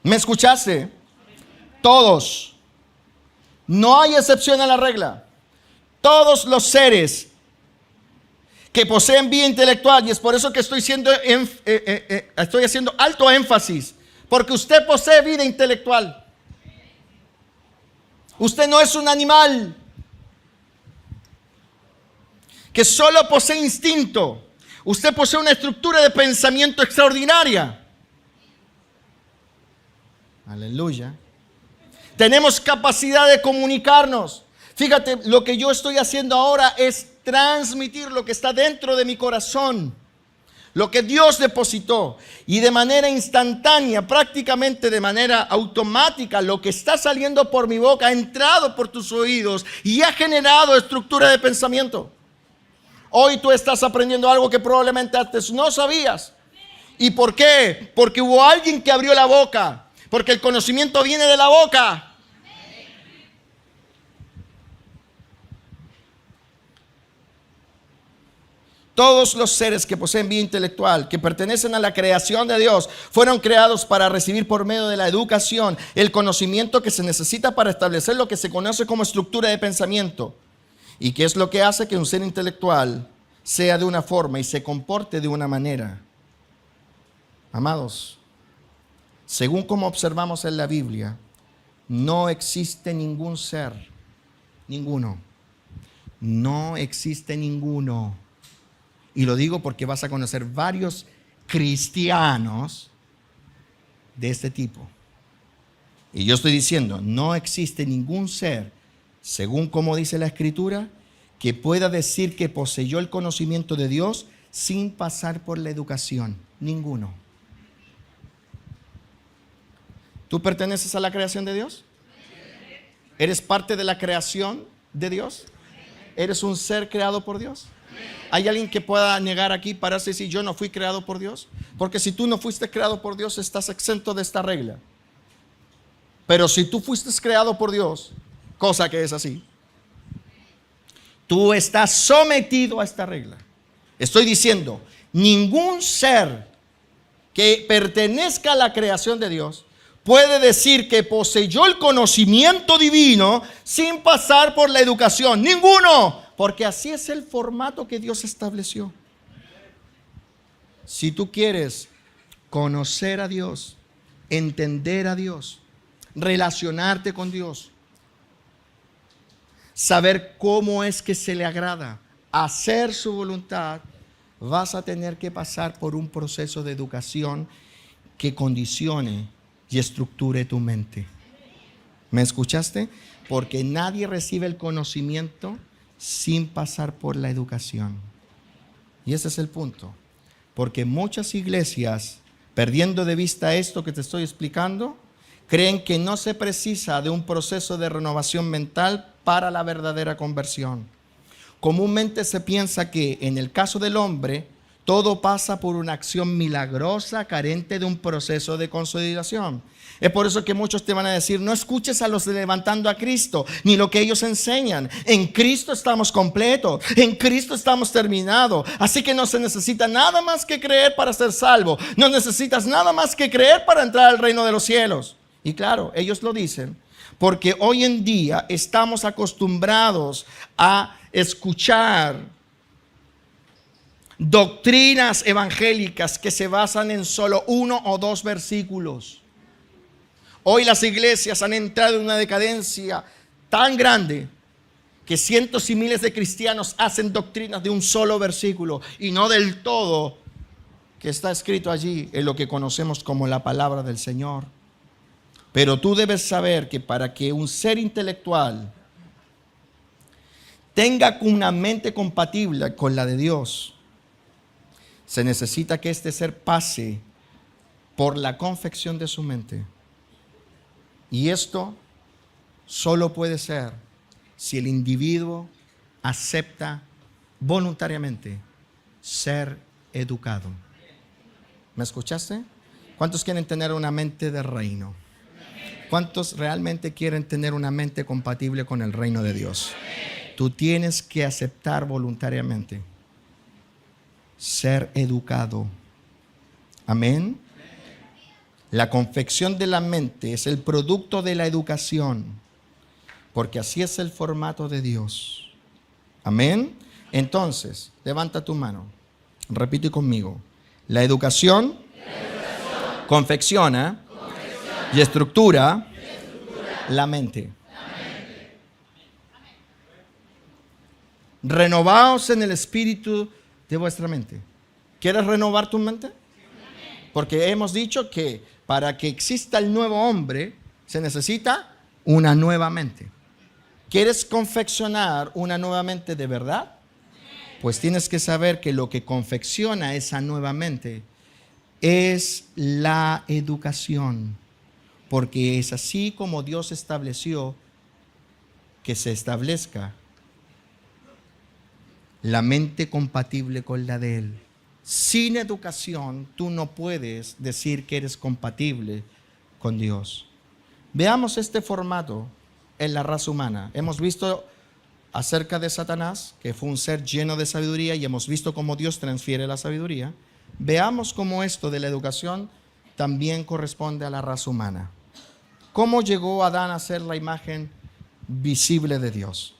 ¿Me escuchaste? Todos. No hay excepción a la regla. Todos los seres que poseen vida intelectual, y es por eso que estoy haciendo alto énfasis, porque usted posee vida intelectual. Usted no es un animal. que solo posee instinto. Usted posee una estructura de pensamiento extraordinaria. Aleluya. Tenemos capacidad de comunicarnos. Fíjate, lo que yo estoy haciendo ahora es transmitir lo que está dentro de mi corazón, lo que Dios depositó, y de manera instantánea, prácticamente de manera automática, lo que está saliendo por mi boca ha entrado por tus oídos y ha generado estructura de pensamiento. Hoy tú estás aprendiendo algo que probablemente antes no sabías. ¿Y por qué? Porque hubo alguien que abrió la boca, porque el conocimiento viene de la boca. Todos los seres que poseen vida intelectual, que pertenecen a la creación de Dios, fueron creados para recibir por medio de la educación el conocimiento que se necesita para establecer lo que se conoce como estructura de pensamiento. ¿Y qué es lo que hace que un ser intelectual sea de una forma y se comporte de una manera? Amados, según como observamos en la Biblia, no existe ningún ser, ninguno. No existe ninguno. Y lo digo porque vas a conocer varios cristianos de este tipo. Y yo estoy diciendo, no existe ningún ser, según como dice la Escritura, que pueda decir que poseyó el conocimiento de Dios sin pasar por la educación. Ninguno. ¿Tú perteneces a la creación de Dios? ¿Eres parte de la creación de Dios? ¿Eres un ser creado por Dios? ¿Hay alguien que pueda negar aquí, pararse y decir yo no fui creado por Dios? Porque si tú no fuiste creado por Dios, estás exento de esta regla. Pero si tú fuiste creado por Dios, cosa que es así, tú estás sometido a esta regla. Estoy diciendo, ningún ser que pertenezca a la creación de Dios puede decir que poseyó el conocimiento divino sin pasar por la educación. Ninguno. Porque así es el formato que Dios estableció. Si tú quieres conocer a Dios, entender a Dios, relacionarte con Dios, saber cómo es que se le agrada, hacer su voluntad, vas a tener que pasar por un proceso de educación que condicione y estructure tu mente. ¿Me escuchaste? Porque nadie recibe el conocimiento sin pasar por la educación. Y ese es el punto. Porque muchas iglesias, perdiendo de vista esto que te estoy explicando, creen que no se precisa de un proceso de renovación mental para la verdadera conversión. Comúnmente se piensa que en el caso del hombre, todo pasa por una acción milagrosa carente de un proceso de consolidación. Es por eso que muchos te van a decir, no escuches a los de Levantando a Cristo, ni lo que ellos enseñan. En Cristo estamos completos, en Cristo estamos terminados. Así que no se necesita nada más que creer para ser salvo. No necesitas nada más que creer para entrar al reino de los cielos. Y claro, ellos lo dicen, porque hoy en día estamos acostumbrados a escuchar doctrinas evangélicas que se basan en solo 1 o 2 versículos. Hoy las iglesias han entrado en una decadencia tan grande que cientos y miles de cristianos hacen doctrinas de un solo versículo y no del todo que está escrito allí en lo que conocemos como la palabra del Señor. Pero tú debes saber que para que un ser intelectual tenga una mente compatible con la de Dios, se necesita que este ser pase por la confección de su mente. Y esto solo puede ser si el individuo acepta voluntariamente ser educado. ¿Me escuchaste? ¿Cuántos quieren tener una mente de reino? ¿Cuántos realmente quieren tener una mente compatible con el reino de Dios? Tú tienes que aceptar voluntariamente ser educado. Amén. La confección de la mente es el producto de la educación, porque así es el formato de Dios. Amén. Entonces, levanta tu mano. Repite conmigo. La educación confecciona y estructura la mente. Renovaos en el espíritu de vuestra mente. ¿Quieres renovar tu mente? Porque hemos dicho que para que exista el nuevo hombre se necesita una nueva mente. ¿Quieres confeccionar una nueva mente de verdad? Pues tienes que saber que lo que confecciona esa nueva mente es la educación. Porque es así como Dios estableció que se establezca la mente compatible con la de Él. Sin educación, tú no puedes decir que eres compatible con Dios. Veamos este formato en la raza humana. Hemos visto acerca de Satanás, que fue un ser lleno de sabiduría, y hemos visto cómo Dios transfiere la sabiduría. Veamos cómo esto de la educación también corresponde a la raza humana. ¿Cómo llegó Adán a ser la imagen visible de Dios?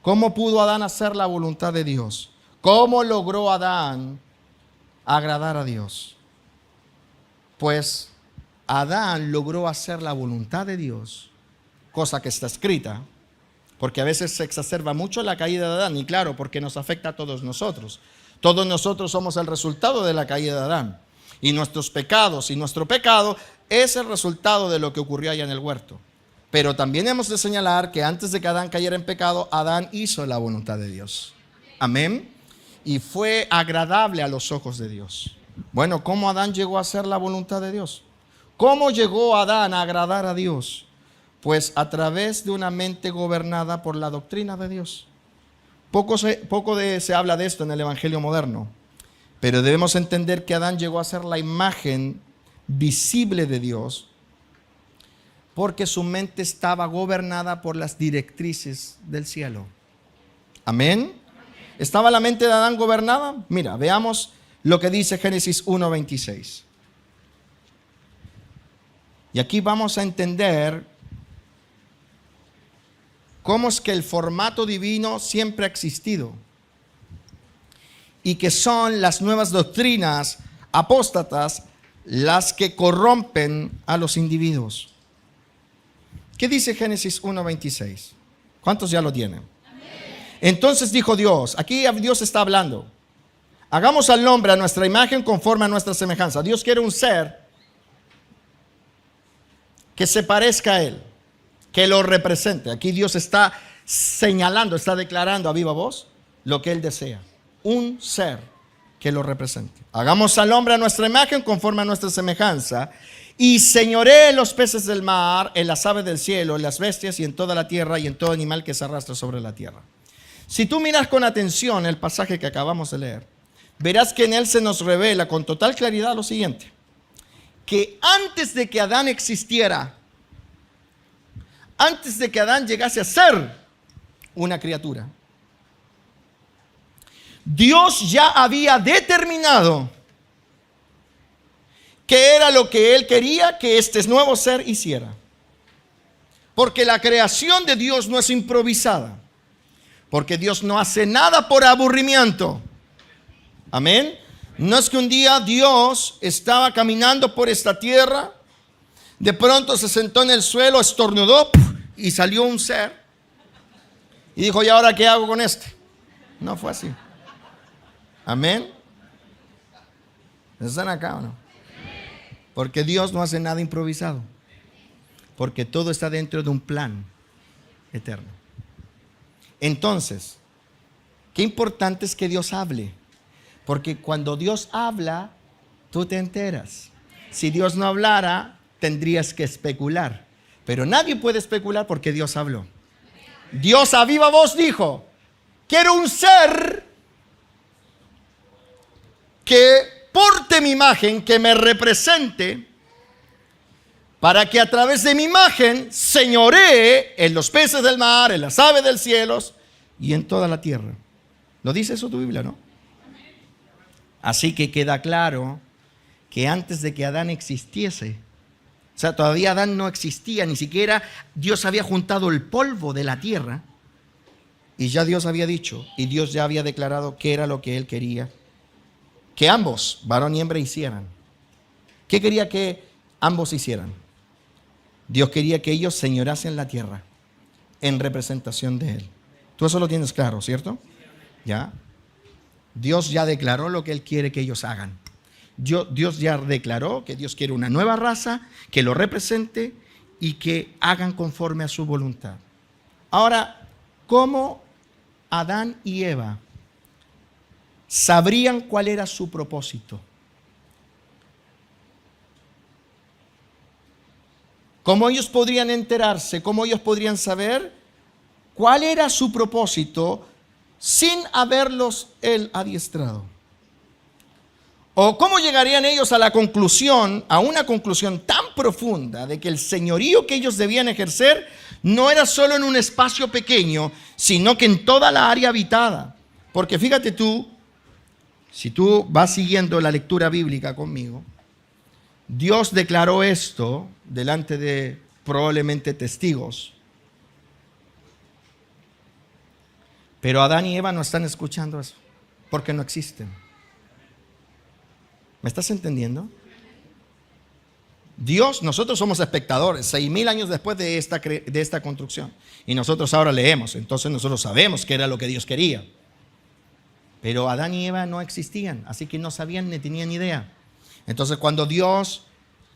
¿Cómo pudo Adán hacer la voluntad de Dios? ¿Cómo logró Adán agradar a Dios? Pues Adán logró hacer la voluntad de Dios, cosa que está escrita, porque a veces se exacerba mucho la caída de Adán, y claro, porque nos afecta a todos nosotros. Todos nosotros somos el resultado de la caída de Adán, y nuestros pecados y nuestro pecado es el resultado de lo que ocurrió allá en el huerto. Pero también hemos de señalar que antes de que Adán cayera en pecado, Adán hizo la voluntad de Dios. Amén. Y fue agradable a los ojos de Dios. Bueno, ¿cómo Adán llegó a hacer la voluntad de Dios? ¿Cómo llegó Adán a agradar a Dios? Pues a través de una mente gobernada por la doctrina de Dios. Poco se habla de esto en el Evangelio moderno, pero debemos entender que Adán llegó a ser la imagen visible de Dios porque su mente estaba gobernada por las directrices del cielo. Amén. ¿Estaba la mente de Adán gobernada? Mira, veamos lo que dice Génesis 1:26. Y aquí vamos a entender cómo es que el formato divino siempre ha existido y que son las nuevas doctrinas apóstatas las que corrompen a los individuos. ¿Qué dice Génesis 1:26? ¿Cuántos ya lo tienen? Entonces dijo Dios, aquí Dios está hablando, hagamos al hombre a nuestra imagen conforme a nuestra semejanza. Dios quiere un ser que se parezca a Él, que lo represente. Aquí Dios está señalando, está declarando a viva voz lo que Él desea. Un ser que lo represente. Hagamos al hombre a nuestra imagen conforme a nuestra semejanza y señoree en los peces del mar, en las aves del cielo, en las bestias y en toda la tierra y en todo animal que se arrastra sobre la tierra. Si tú miras con atención el pasaje que acabamos de leer, verás que en él se nos revela con total claridad lo siguiente: que antes de que Adán existiera, antes de que Adán llegase a ser una criatura, Dios ya había determinado qué era lo que Él quería que este nuevo ser hiciera. Porque la creación de Dios no es improvisada. Porque Dios no hace nada por aburrimiento. Amén. No es que un día Dios estaba caminando por esta tierra, de pronto se sentó en el suelo, estornudó y salió un ser y dijo, ¿y ahora qué hago con este? No fue así. Amén. ¿Están acá o no? Porque Dios no hace nada improvisado. Porque todo está dentro de un plan eterno. Entonces, qué importante es que Dios hable. Porque cuando Dios habla, tú te enteras. Si Dios no hablara, tendrías que especular. Pero nadie puede especular porque Dios habló. Dios a viva voz dijo, quiero un ser que porte mi imagen, que me represente, para que a través de mi imagen señoree en los peces del mar, en las aves del cielo y en toda la tierra. ¿Lo dice eso tu Biblia, no? Así que queda claro que antes de que Adán existiese, o sea, todavía Adán no existía, ni siquiera Dios había juntado el polvo de la tierra, y ya Dios había dicho, y Dios ya había declarado qué era lo que Él quería que ambos, varón y hembra, hicieran. ¿Qué quería que ambos hicieran? Dios quería que ellos señorasen la tierra en representación de Él. Tú eso lo tienes claro, ¿cierto? ¿Ya? Dios ya declaró lo que Él quiere que ellos hagan. Dios ya declaró que Dios quiere una nueva raza, que lo represente y que hagan conforme a su voluntad. Ahora, ¿cómo Adán y Eva sabrían cuál era su propósito? ¿Cómo ellos podrían enterarse? ¿Cómo ellos podrían saber cuál era su propósito sin haberlos él adiestrado? ¿O cómo llegarían ellos a la conclusión, a una conclusión tan profunda de que el señorío que ellos debían ejercer no era solo en un espacio pequeño, sino que en toda la área habitada? Porque fíjate tú, si tú vas siguiendo la lectura bíblica conmigo, Dios declaró esto delante de probablemente testigos. Pero Adán y Eva no están escuchando eso, porque no existen. ¿Me estás entendiendo? Dios, nosotros somos espectadores, 6,000 años después de esta construcción. Y nosotros ahora leemos, entonces nosotros sabemos qué era lo que Dios quería. Pero Adán y Eva no existían, así que no sabían ni tenían idea. Entonces cuando Dios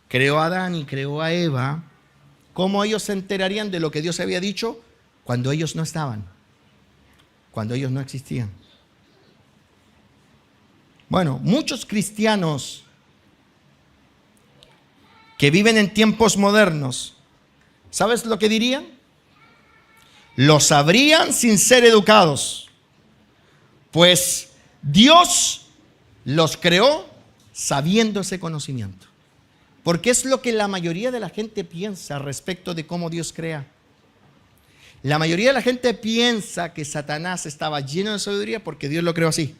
creó a Adán y creó a Eva, ¿cómo ellos se enterarían de lo que Dios había dicho? Cuando ellos no estaban, cuando ellos no existían. Bueno, muchos cristianos que viven en tiempos modernos, ¿sabes lo que dirían? Lo sabrían sin ser educados, pues Dios los creó sabiendo ese conocimiento. Porque es lo que la mayoría de la gente piensa respecto de cómo Dios crea. La mayoría de la gente piensa que Satanás estaba lleno de sabiduría porque Dios lo creó así.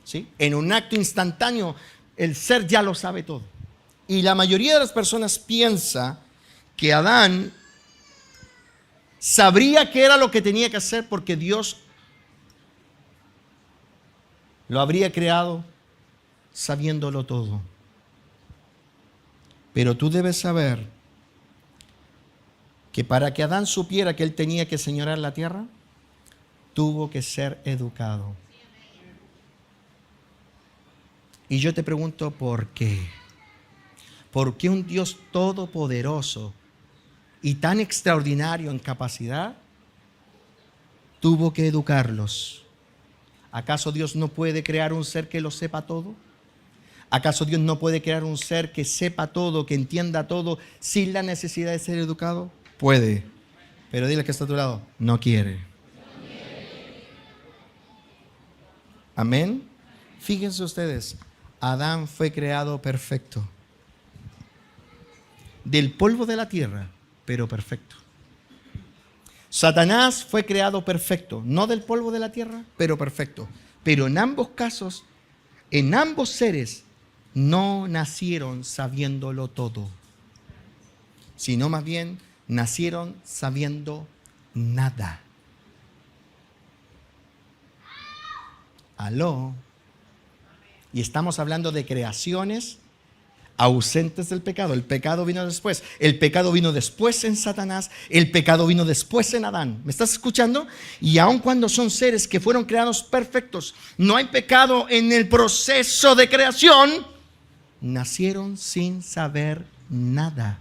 ¿Sí? En un acto instantáneo, el ser ya lo sabe todo. Y la mayoría de las personas piensa que Adán sabría qué era lo que tenía que hacer porque Dios lo habría creado sabiéndolo todo. Pero tú debes saber que para que Adán supiera que él tenía que señorear la tierra, tuvo que ser educado. Y yo te pregunto, ¿por qué? ¿Por qué un Dios todopoderoso y tan extraordinario en capacidad tuvo que educarlos? ¿Acaso Dios no puede crear un ser que lo sepa todo? ¿Acaso Dios no puede crear un ser que sepa todo, que entienda todo, sin la necesidad de ser educado? Puede, pero dile que está a tu lado, no quiere. Amén. Fíjense ustedes, Adán fue creado perfecto. Del polvo de la tierra, pero perfecto. Satanás fue creado perfecto, no del polvo de la tierra, pero perfecto. Pero en ambos casos, en ambos seres, no nacieron sabiéndolo todo, sino más bien nacieron sabiendo nada. Aló. Y estamos hablando de creaciones ausentes del pecado. El pecado vino después. El pecado vino después en Satanás. El pecado vino después en Adán. ¿Me estás escuchando? Y aun cuando son seres que fueron creados perfectos, no hay pecado en el proceso de creación, nacieron sin saber nada.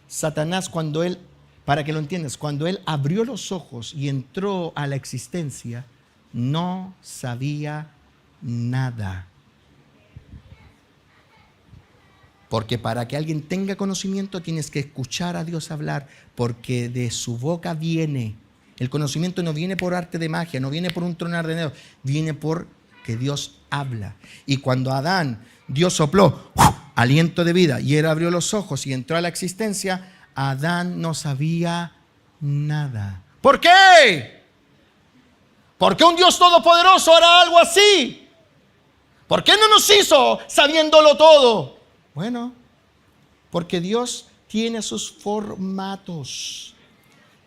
Satanás, cuando él, para que lo entiendas, cuando él abrió los ojos y entró a la existencia, no sabía nada. Porque para que alguien tenga conocimiento tienes que escuchar a Dios hablar, porque de su boca viene. El conocimiento no viene por arte de magia, no viene por un tronar de dedos, viene porque Dios habla. Y cuando Adán, Dios sopló aliento de vida y él abrió los ojos y entró a la existencia, Adán no sabía nada. ¿Por qué? ¿Por qué un Dios todopoderoso hará algo así? ¿Por qué no nos hizo sabiéndolo todo? Bueno, porque Dios tiene sus formatos.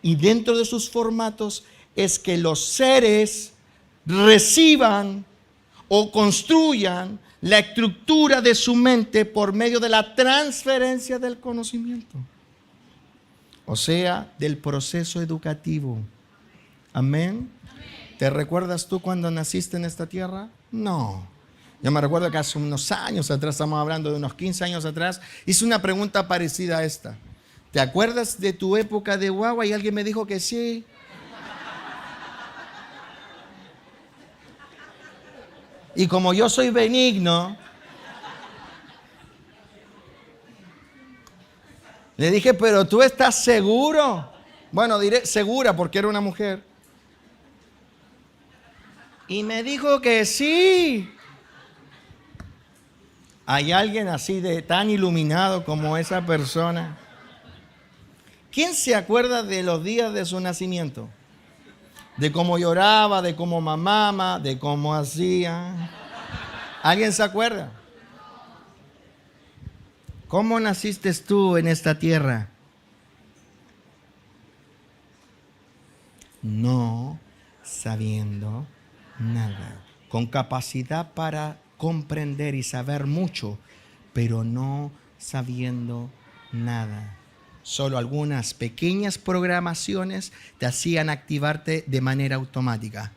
Y dentro de sus formatos es que los seres reciban o construyan la estructura de su mente por medio de la transferencia del conocimiento. O sea, del proceso educativo. Amén. ¿Te recuerdas tú cuando naciste en esta tierra? No. Yo me recuerdo que hace unos años atrás, estamos hablando de unos 15 años atrás, hice una pregunta parecida a esta. ¿Te acuerdas de tu época de guagua? Y alguien me dijo que sí. Y como yo soy benigno, le dije, pero tú estás seguro. Bueno, diré segura porque era una mujer. Y me dijo que sí. ¿Hay alguien así de tan iluminado como esa persona? ¿Quién se acuerda de los días de su nacimiento? De cómo lloraba, de cómo mamaba, de cómo hacía. ¿Alguien se acuerda? ¿Cómo naciste tú en esta tierra? No sabiendo nada. Con capacidad para comprender y saber mucho, pero no sabiendo nada. Solo algunas pequeñas programaciones te hacían activarte de manera automática.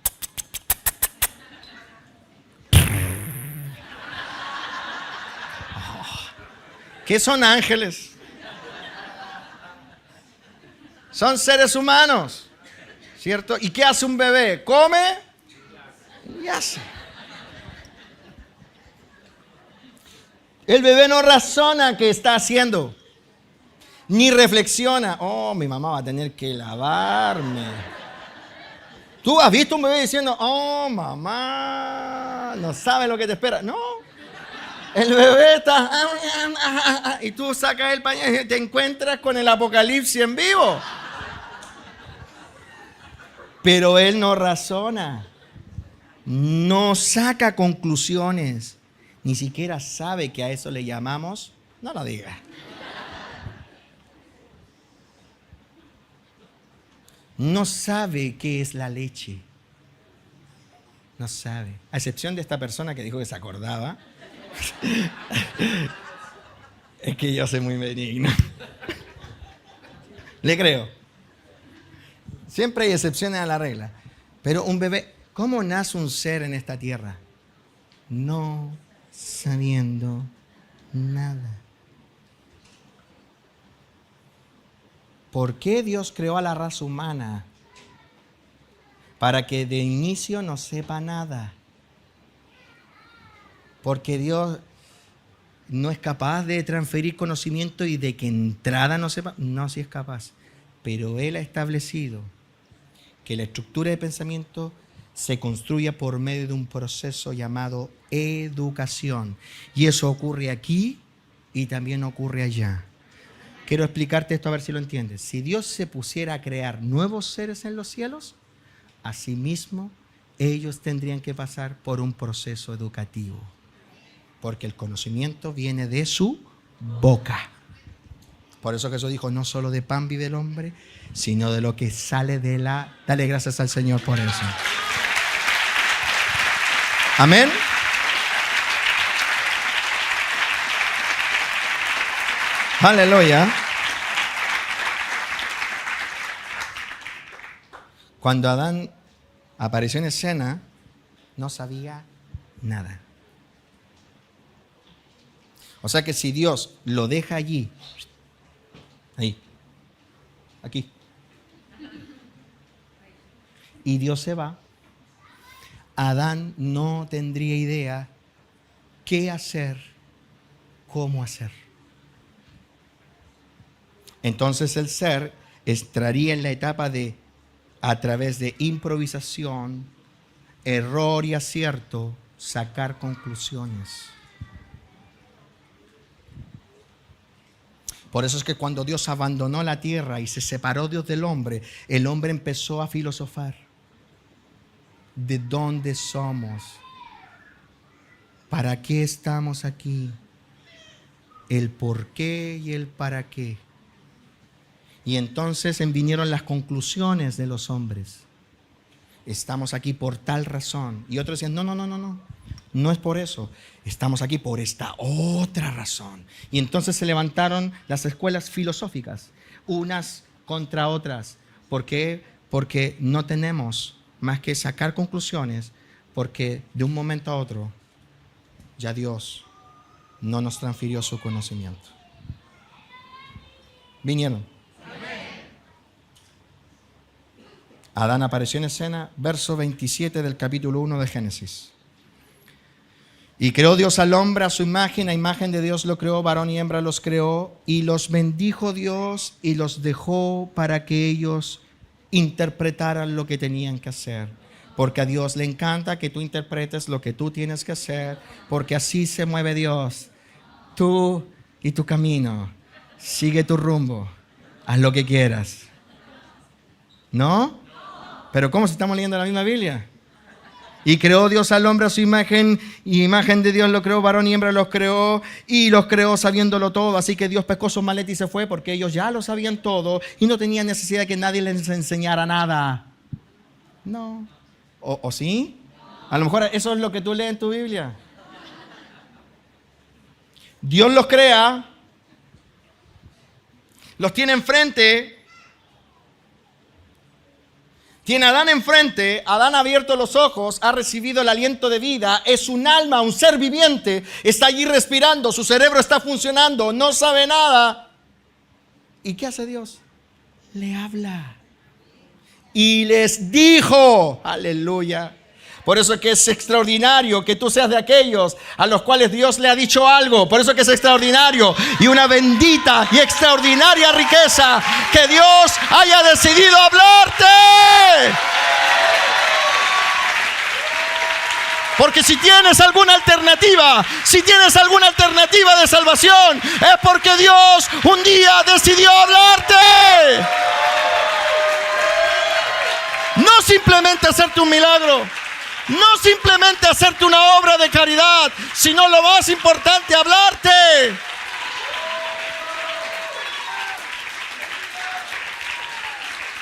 ¿Qué son ángeles? Son seres humanos, ¿cierto? ¿Y qué hace un bebé? ¿Come? Y hace. El bebé no razona qué está haciendo, ni reflexiona. Oh, mi mamá va a tener que lavarme. ¿Tú has visto un bebé diciendo, oh, mamá, no sabe lo que te espera? No. El bebé está... Y tú sacas el pañal y te encuentras con el apocalipsis en vivo. Pero él no razona. No saca conclusiones. Ni siquiera sabe que a eso le llamamos... No lo diga. No sabe qué es la leche. No sabe. A excepción de esta persona que dijo que se acordaba. Es que yo soy muy benigno. Le creo. Siempre hay excepciones a la regla. Pero un bebé, ¿cómo nace un ser en esta tierra? No sabiendo nada. ¿Por qué Dios creó a la raza humana? Para que de inicio no sepa nada. Porque Dios no es capaz de transferir conocimiento y de que entrada no sepa. No, sí es capaz. Pero Él ha establecido que la estructura de pensamiento se construya por medio de un proceso llamado educación. Y eso ocurre aquí y también ocurre allá. Quiero explicarte esto a ver si lo entiendes. Si Dios se pusiera a crear nuevos seres en los cielos, asimismo ellos tendrían que pasar por un proceso educativo. Porque el conocimiento viene de su boca. Por eso Jesús dijo, no solo de pan vive el hombre, sino de lo que sale de la... Dale gracias al Señor por eso. Amén. Aleluya. Cuando Adán apareció en escena, no sabía nada. O sea que si Dios lo deja allí, ahí, aquí, y Dios se va, Adán no tendría idea qué hacer, cómo hacer. Entonces el ser estaría en la etapa de, a través de improvisación, error y acierto, sacar conclusiones. Por eso es que cuando Dios abandonó la tierra y se separó Dios del hombre, el hombre empezó a filosofar. ¿De dónde somos? ¿Para qué estamos aquí? El por qué y el para qué. Y entonces vinieron las conclusiones de los hombres. Estamos aquí por tal razón. Y otros decían, no. No es por eso. Estamos aquí por esta otra razón. Y entonces se levantaron las escuelas filosóficas, unas contra otras. ¿Por qué? Porque no tenemos más que sacar conclusiones, porque de un momento a otro ya Dios no nos transfirió su conocimiento. Vinieron. Adán apareció en escena, verso 27 del capítulo 1 de Génesis. Y creó Dios al hombre a su imagen, a imagen de Dios lo creó, varón y hembra los creó, y los bendijo Dios y los dejó para que ellos interpretaran lo que tenían que hacer. Porque a Dios le encanta que tú interpretes lo que tú tienes que hacer, porque así se mueve Dios. Tú y tu camino, sigue tu rumbo, haz lo que quieras. ¿No? Pero ¿cómo si estamos leyendo la misma Biblia? Y creó Dios al hombre a su imagen, y imagen de Dios lo creó, varón y hembra los creó, y los creó sabiéndolo todo. Así que Dios pescó sus maletas y se fue, porque ellos ya lo sabían todo y no tenían necesidad de que nadie les enseñara nada. No. ¿O sí? A lo mejor eso es lo que tú lees en tu Biblia. Dios los crea, los tiene enfrente. Tiene a Adán enfrente, Adán ha abierto los ojos, ha recibido el aliento de vida, es un alma, un ser viviente, está allí respirando, su cerebro está funcionando, no sabe nada. ¿Y qué hace Dios? Le habla. Y les dijo, aleluya. Por eso es que es extraordinario que tú seas de aquellos a los cuales Dios le ha dicho algo. Por eso es que es extraordinario y una bendita y extraordinaria riqueza que Dios haya decidido hablarte. Porque si tienes alguna alternativa de salvación, es porque Dios un día decidió hablarte. No simplemente hacerte un milagro. No simplemente hacerte una obra de caridad, sino lo más importante, hablarte.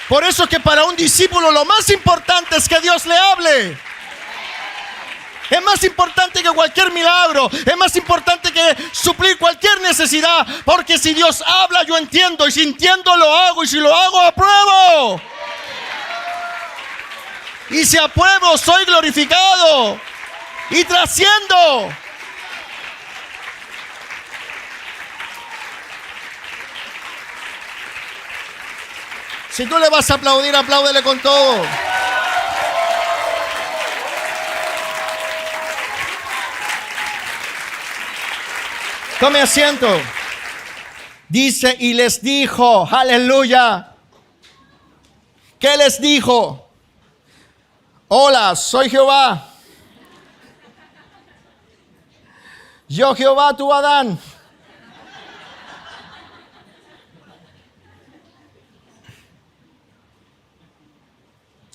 Por eso es que para un discípulo lo más importante es que Dios le hable. Es más importante que cualquier milagro, es más importante que suplir cualquier necesidad, porque si Dios habla yo entiendo, y si entiendo lo hago, y si lo hago apruebo. Y si apruebo, soy glorificado y trasciendo. Si tú le vas a aplaudir, apláudele con todo. Tome asiento. Dice, y les dijo, aleluya. ¿Qué les dijo? Hola, soy Jehová. Yo Jehová, tú Adán.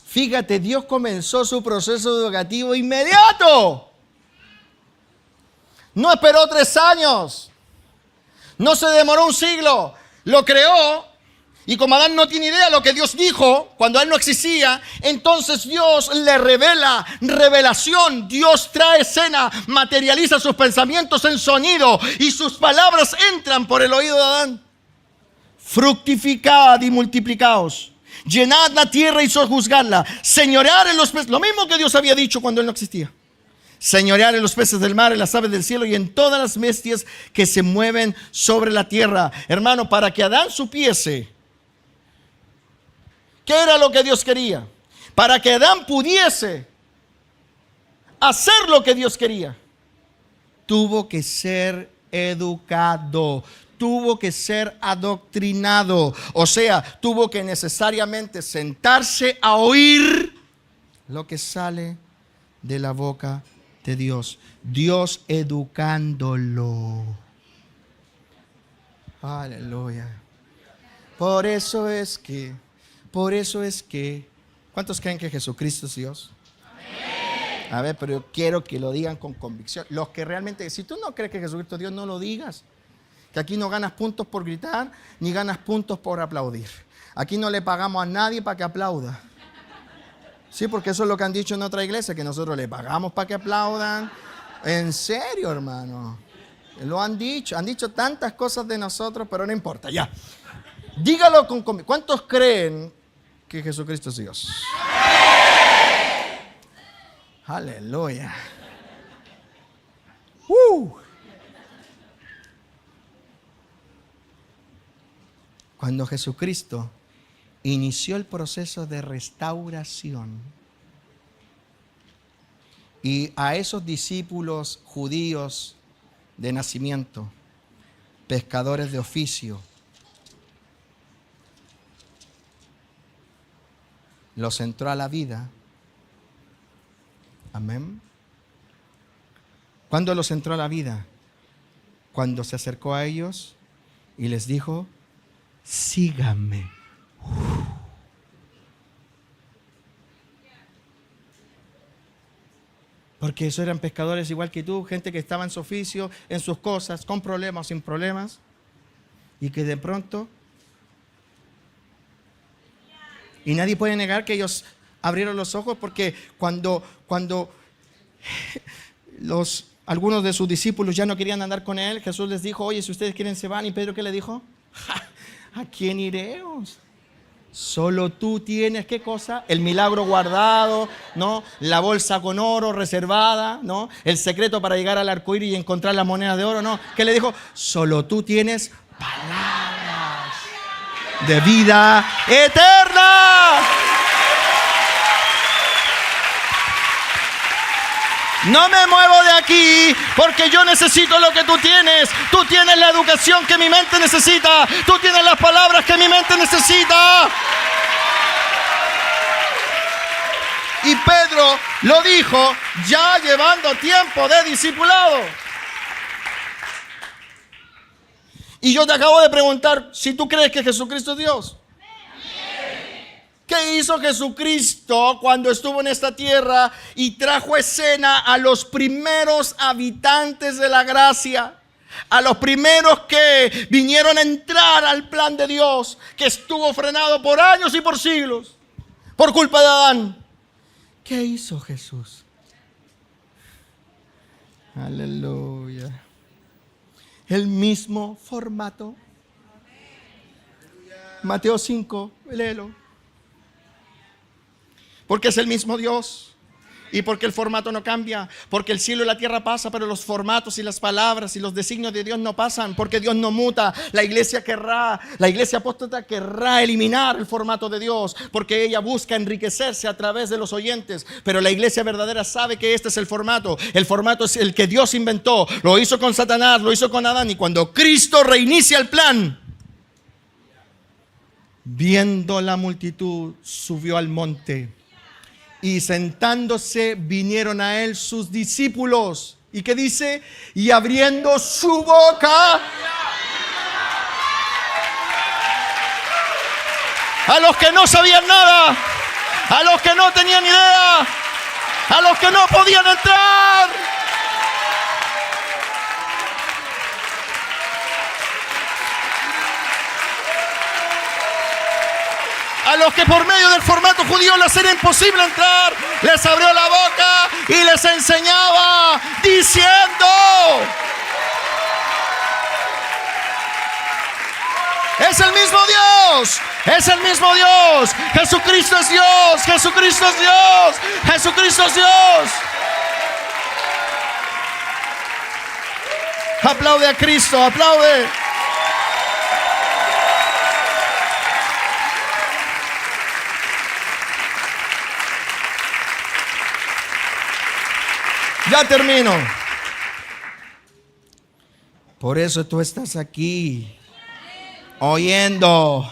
Fíjate, Dios comenzó su proceso educativo inmediato. No esperó 3 años. No se demoró un siglo. Lo creó. Y como Adán no tiene idea de lo que Dios dijo cuando él no existía, entonces Dios le revela revelación. Dios trae escena, materializa sus pensamientos en sonido y sus palabras entran por el oído de Adán. Fructificad y multiplicaos, llenad la tierra y sojuzgadla, señorear en los peces, lo mismo que Dios había dicho cuando él no existía. Señorear en los peces del mar, en las aves del cielo y en todas las bestias que se mueven sobre la tierra. Hermano, para que Adán supiese ¿qué era lo que Dios quería? Para que Adán pudiese hacer lo que Dios quería, tuvo que ser educado, tuvo que ser adoctrinado. O sea, tuvo que necesariamente sentarse a oír lo que sale de la boca de Dios. Dios educándolo. Aleluya. Por eso es que, ¿cuántos creen que Jesucristo es Dios? Amén. A ver, pero yo quiero que lo digan con convicción. Los que realmente, si tú no crees que Jesucristo es Dios, no lo digas. Que aquí no ganas puntos por gritar, ni ganas puntos por aplaudir. Aquí no le pagamos a nadie para que aplauda. Sí, porque eso es lo que han dicho en otra iglesia, que nosotros le pagamos para que aplaudan. En serio, hermano. Lo han dicho tantas cosas de nosotros, pero no importa, ya. Dígalo con convicción. ¿Cuántos creen que Jesucristo es Dios? Aleluya. Cuando Jesucristo inició el proceso de restauración y a esos discípulos judíos de nacimiento, pescadores de oficio, los entró a la vida. Amén. ¿Cuándo los entró a la vida? Cuando se acercó a ellos y les dijo: síganme. Porque esos eran pescadores igual que tú, gente que estaba en su oficio, en sus cosas, con problemas o sin problemas, y que de pronto, y nadie puede negar que ellos abrieron los ojos, porque cuando algunos de sus discípulos ya no querían andar con él, Jesús les dijo: oye, si ustedes quieren se van. ¿Y Pedro qué le dijo? ¿A quién iremos? Solo tú tienes, ¿qué cosa? El milagro guardado, ¿no? La bolsa con oro reservada, ¿no? El secreto para llegar al arco iris y encontrar la moneda de oro, ¿no? ¿Qué le dijo? Solo tú tienes palabras de vida eterna. No me muevo de aquí porque yo necesito lo que tú tienes. Tú tienes la educación que mi mente necesita. Tú tienes las palabras que mi mente necesita. Y Pedro lo dijo ya llevando tiempo de discipulado. Y yo te acabo de preguntar si tú crees que Jesucristo es Dios. ¿Qué hizo Jesucristo cuando estuvo en esta tierra y trajo escena a los primeros habitantes de la gracia? A los primeros que vinieron a entrar al plan de Dios, que estuvo frenado por años y por siglos, por culpa de Adán. ¿Qué hizo Jesús? Aleluya. El mismo formato. Mateo 5, léelo. Porque es el mismo Dios y porque el formato no cambia, porque el cielo y la tierra pasan, pero los formatos y las palabras y los designios de Dios no pasan, porque Dios no muta. La iglesia apóstata querrá eliminar el formato de Dios, porque ella busca enriquecerse a través de los oyentes, pero la iglesia verdadera sabe que este es el formato es el que Dios inventó. Lo hizo con Satanás, lo hizo con Adán, y cuando Cristo reinicia el plan, viendo la multitud, subió al monte. Y sentándose vinieron a él sus discípulos. ¿Y qué dice? Y abriendo su boca, a los que no sabían nada, a los que no tenían idea, a los que no podían entrar, a los que por medio del formato judío les era imposible entrar, les abrió la boca y les enseñaba diciendo: es el mismo Dios, es el mismo Dios. Jesucristo es Dios, Jesucristo es Dios, Jesucristo es Dios. Aplaude a Cristo, aplaude. Ya termino. Por eso tú estás aquí, oyendo.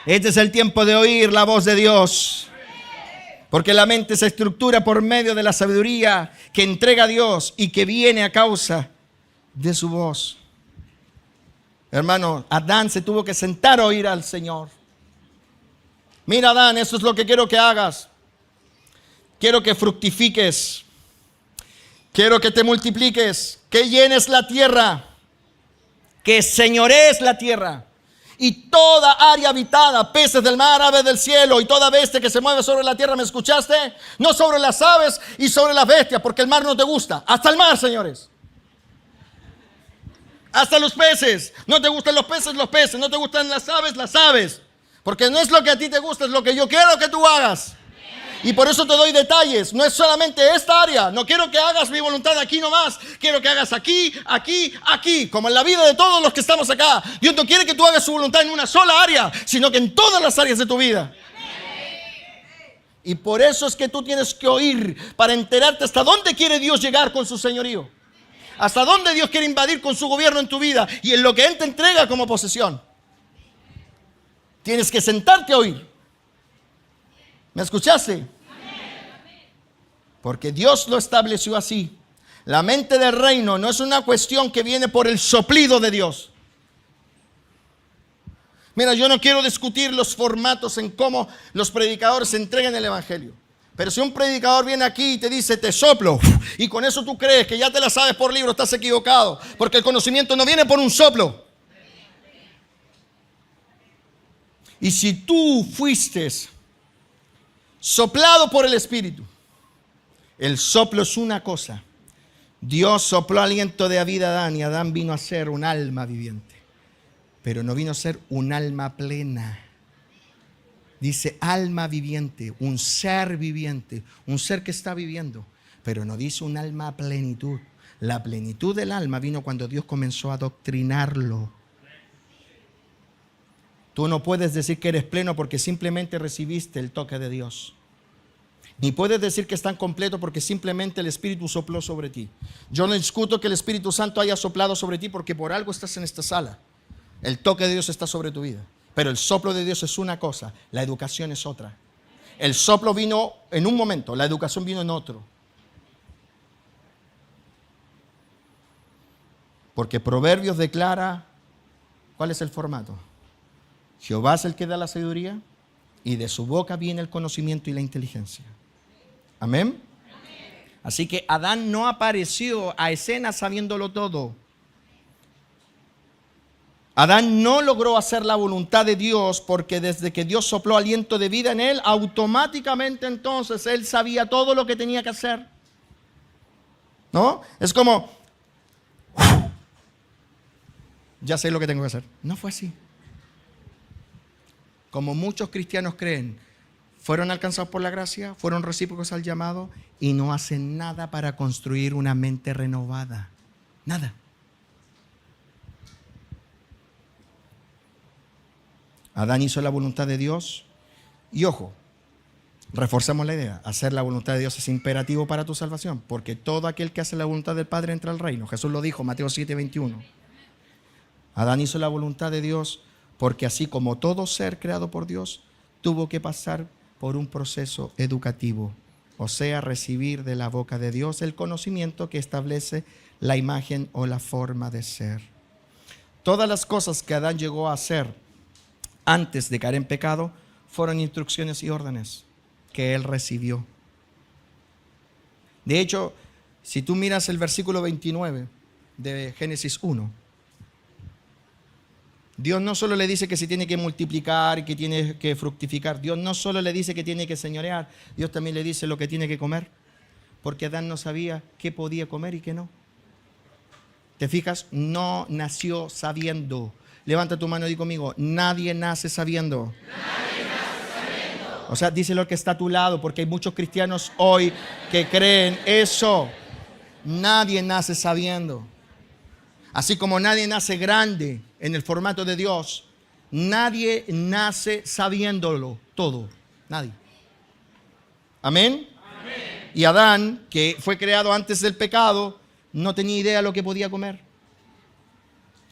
Este es el tiempo de oír la voz de Dios. Porque la mente se estructura por medio de la sabiduría que entrega a Dios y que viene a causa de su voz. Hermano, Adán se tuvo que sentar a oír al Señor. Mira, Adán, eso es lo que quiero que hagas. Quiero que fructifiques. Quiero que te multipliques, que llenes la tierra, que señorees la tierra y toda área habitada, peces del mar, aves del cielo y toda bestia que se mueve sobre la tierra. ¿Me escuchaste? No sobre las aves y sobre las bestias, porque el mar no te gusta. Hasta el mar, señores. Hasta los peces. No te gustan los peces. No te gustan las aves. Porque no es lo que a ti te gusta, es lo que yo quiero que tú hagas. Y por eso te doy detalles. No es solamente esta área. No quiero que hagas mi voluntad aquí nomás. Quiero que hagas aquí, aquí, aquí. Como en la vida de todos los que estamos acá. Dios no quiere que tú hagas su voluntad en una sola área, sino que en todas las áreas de tu vida. Y por eso es que tú tienes que oír para enterarte hasta dónde quiere Dios llegar con su señorío. Hasta dónde Dios quiere invadir con su gobierno en tu vida y en lo que Él te entrega como posesión. Tienes que sentarte a oír. ¿Me escuchaste? Porque Dios lo estableció así. La mente del reino no es una cuestión que viene por el soplido de Dios. Mira, yo no quiero discutir los formatos en cómo los predicadores entregan el evangelio. Pero si un predicador viene aquí y te dice, te soplo, y con eso tú crees que ya te la sabes por libro, estás equivocado. Porque el conocimiento no viene por un soplo. Y si tú fuiste soplado por el Espíritu, el soplo es una cosa. Dios sopló aliento de vida a Adán y Adán vino a ser un alma viviente. Pero no vino a ser un alma plena. Dice alma viviente, un ser viviente, un ser que está viviendo. Pero no dice un alma a plenitud. La plenitud del alma vino cuando Dios comenzó a adoctrinarlo. Tú no puedes decir que eres pleno porque simplemente recibiste el toque de Dios. Ni puedes decir que estás completo porque simplemente el Espíritu sopló sobre ti. Yo no discuto que el Espíritu Santo haya soplado sobre ti porque por algo estás en esta sala. El toque de Dios está sobre tu vida. Pero el soplo de Dios es una cosa, la educación es otra. El soplo vino en un momento, la educación vino en otro. Porque Proverbios declara, ¿cuál es el formato? Jehová es el que da la sabiduría y de su boca viene el conocimiento y la inteligencia. Amén. Así que Adán no apareció a escena sabiéndolo todo. Adán no logró hacer la voluntad de Dios porque desde que Dios sopló aliento de vida en él, automáticamente entonces él sabía todo lo que tenía que hacer. ¿No? Es como, ya sé lo que tengo que hacer. No fue así. Como muchos cristianos creen, fueron alcanzados por la gracia, fueron recíprocos al llamado y no hacen nada para construir una mente renovada. Nada. Adán hizo la voluntad de Dios y ojo, reforzamos la idea, hacer la voluntad de Dios es imperativo para tu salvación, porque todo aquel que hace la voluntad del Padre entra al reino. Jesús lo dijo, Mateo 7:21. Adán hizo la voluntad de Dios porque así como todo ser creado por Dios, tuvo que pasar por un proceso educativo, o sea, recibir de la boca de Dios el conocimiento que establece la imagen o la forma de ser. Todas las cosas que Adán llegó a hacer antes de caer en pecado fueron instrucciones y órdenes que él recibió. De hecho, si tú miras el versículo 29 de Génesis 1, Dios no solo le dice que se tiene que multiplicar y que tiene que fructificar. Dios no solo le dice que tiene que señorear. Dios también le dice lo que tiene que comer. Porque Adán no sabía qué podía comer y qué no. ¿Te fijas? No nació sabiendo. Levanta tu mano y di conmigo, nadie nace sabiendo. Nadie nace sabiendo. O sea, díselo al que está a tu lado, porque hay muchos cristianos hoy que creen eso. Nadie nace sabiendo. Así como nadie nace grande en el formato de Dios, nadie nace sabiéndolo todo. Nadie. Amén. Amén. Y Adán, que fue creado antes del pecado, no tenía idea de lo que podía comer.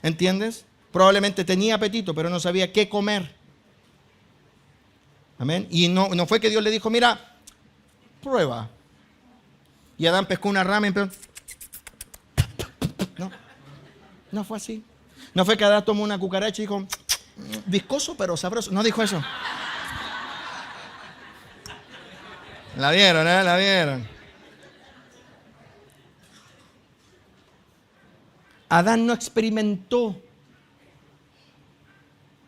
¿Entiendes? Probablemente tenía apetito, pero no sabía qué comer. Amén. Y no fue que Dios le dijo, mira, prueba. Y Adán pescó una rama y empezó. No fue así. No fue que Adán tomó una cucaracha y dijo, viscoso pero sabroso. No dijo eso. La vieron, ¿eh? La vieron. Adán no experimentó.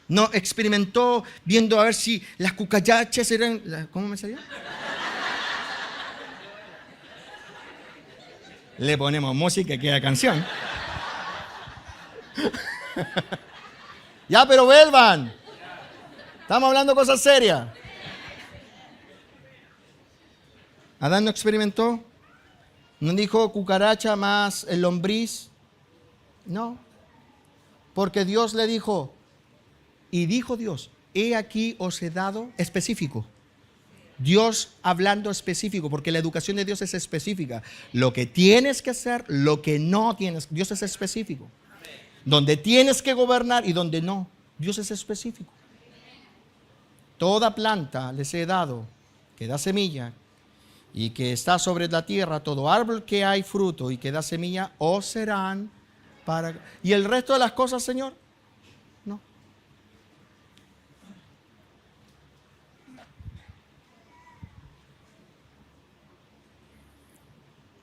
No experimentó viendo a ver si las cucarachas eran... ¿Cómo me salía? Le ponemos música y queda canción. Ya, pero vuelvan. Estamos hablando cosas serias. Adán no experimentó. No dijo cucaracha más el lombriz. No. Porque Dios le dijo, y dijo Dios, he aquí os he dado específico. Dios hablando específico, porque la educación de Dios es específica. Lo que tienes que hacer, lo que no tienes. Dios es específico. Donde tienes que gobernar y donde no. Dios es específico. Toda planta les he dado que da semilla y que está sobre la tierra, todo árbol que hay fruto y que da semilla, os serán para... ¿Y el resto de las cosas, Señor? No.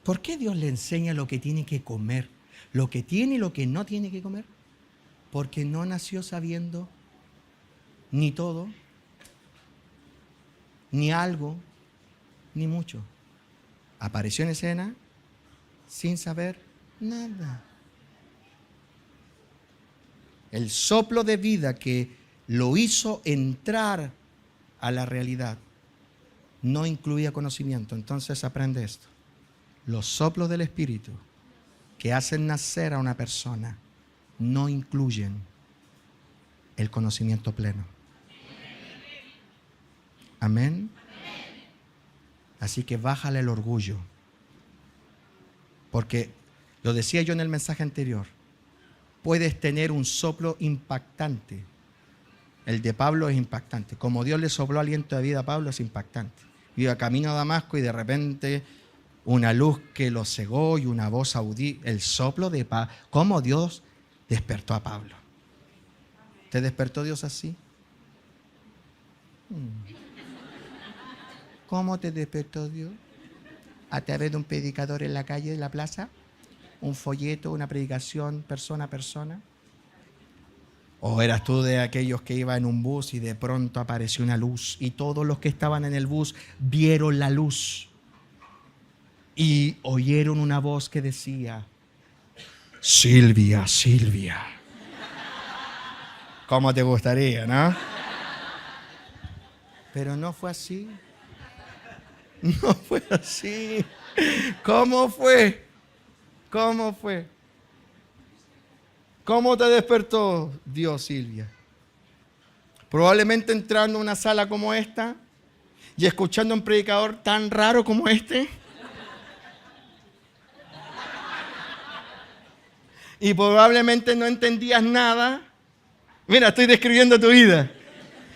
¿Por qué Dios le enseña lo que tiene que comer? Lo que tiene y lo que no tiene que comer. Porque no nació sabiendo ni todo, ni algo, ni mucho. Apareció en escena sin saber nada. El soplo de vida que lo hizo entrar a la realidad no incluía conocimiento. Entonces aprende esto. Los soplos del Espíritu que hacen nacer a una persona no incluyen el conocimiento pleno. Amén. Así que bájale el orgullo. Porque, lo decía yo en el mensaje anterior, puedes tener un soplo impactante. El de Pablo es impactante. Como Dios le sopló aliento de vida a Pablo, es impactante. Iba camino a Damasco y de repente una luz que lo cegó y una voz audible. El soplo de paz. ¿Cómo Dios despertó a Pablo? ¿Te despertó Dios así? ¿Cómo te despertó Dios? ¿A través de un predicador en la calle, en la plaza? ¿Un folleto, una predicación, persona a persona? ¿O eras tú de aquellos que iban en un bus y de pronto apareció una luz y todos los que estaban en el bus vieron la luz y oyeron una voz que decía, Silvia, Silvia? ¿Cómo te gustaría, no? Pero no fue así. No fue así. ¿Cómo fue? ¿Cómo fue? ¿Cómo te despertó Dios, Silvia? Probablemente entrando a una sala como esta y escuchando a un predicador tan raro como este. Y probablemente no entendías nada. Mira, estoy describiendo tu vida.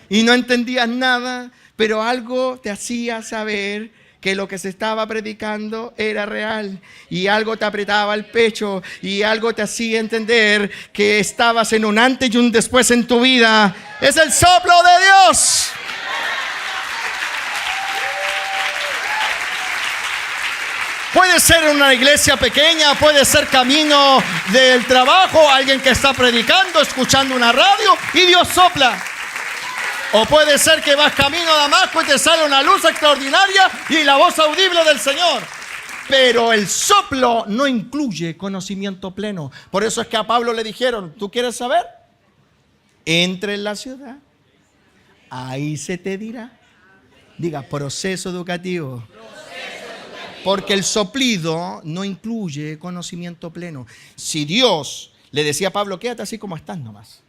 Y no entendías nada, pero algo te hacía saber que lo que se estaba predicando era real. Y algo te apretaba el pecho y algo te hacía entender que estabas en un antes y un después en tu vida. Es el soplo de Dios. Puede ser en una iglesia pequeña, puede ser camino del trabajo, alguien que está predicando, escuchando una radio y Dios sopla. O puede ser que vas camino a Damasco y te sale una luz extraordinaria y la voz audible del Señor. Pero el soplo no incluye conocimiento pleno. Por eso es que a Pablo le dijeron, ¿tú quieres saber? Entra en la ciudad, ahí se te dirá. Diga, proceso educativo. Porque el soplido no incluye conocimiento pleno. Si Dios le decía a Pablo, quédate así como estás nomás.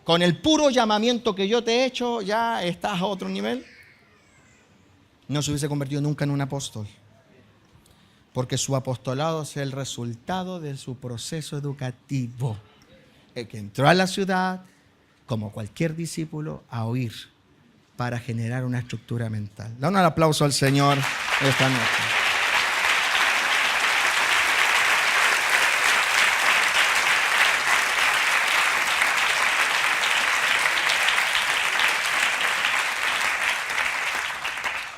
Con el puro llamamiento que yo te he hecho, ya estás a otro nivel. No se hubiese convertido nunca en un apóstol. Porque su apostolado es el resultado de su proceso educativo. El que entró a la ciudad, como cualquier discípulo, a oír para generar una estructura mental. Da un aplauso al Señor esta noche.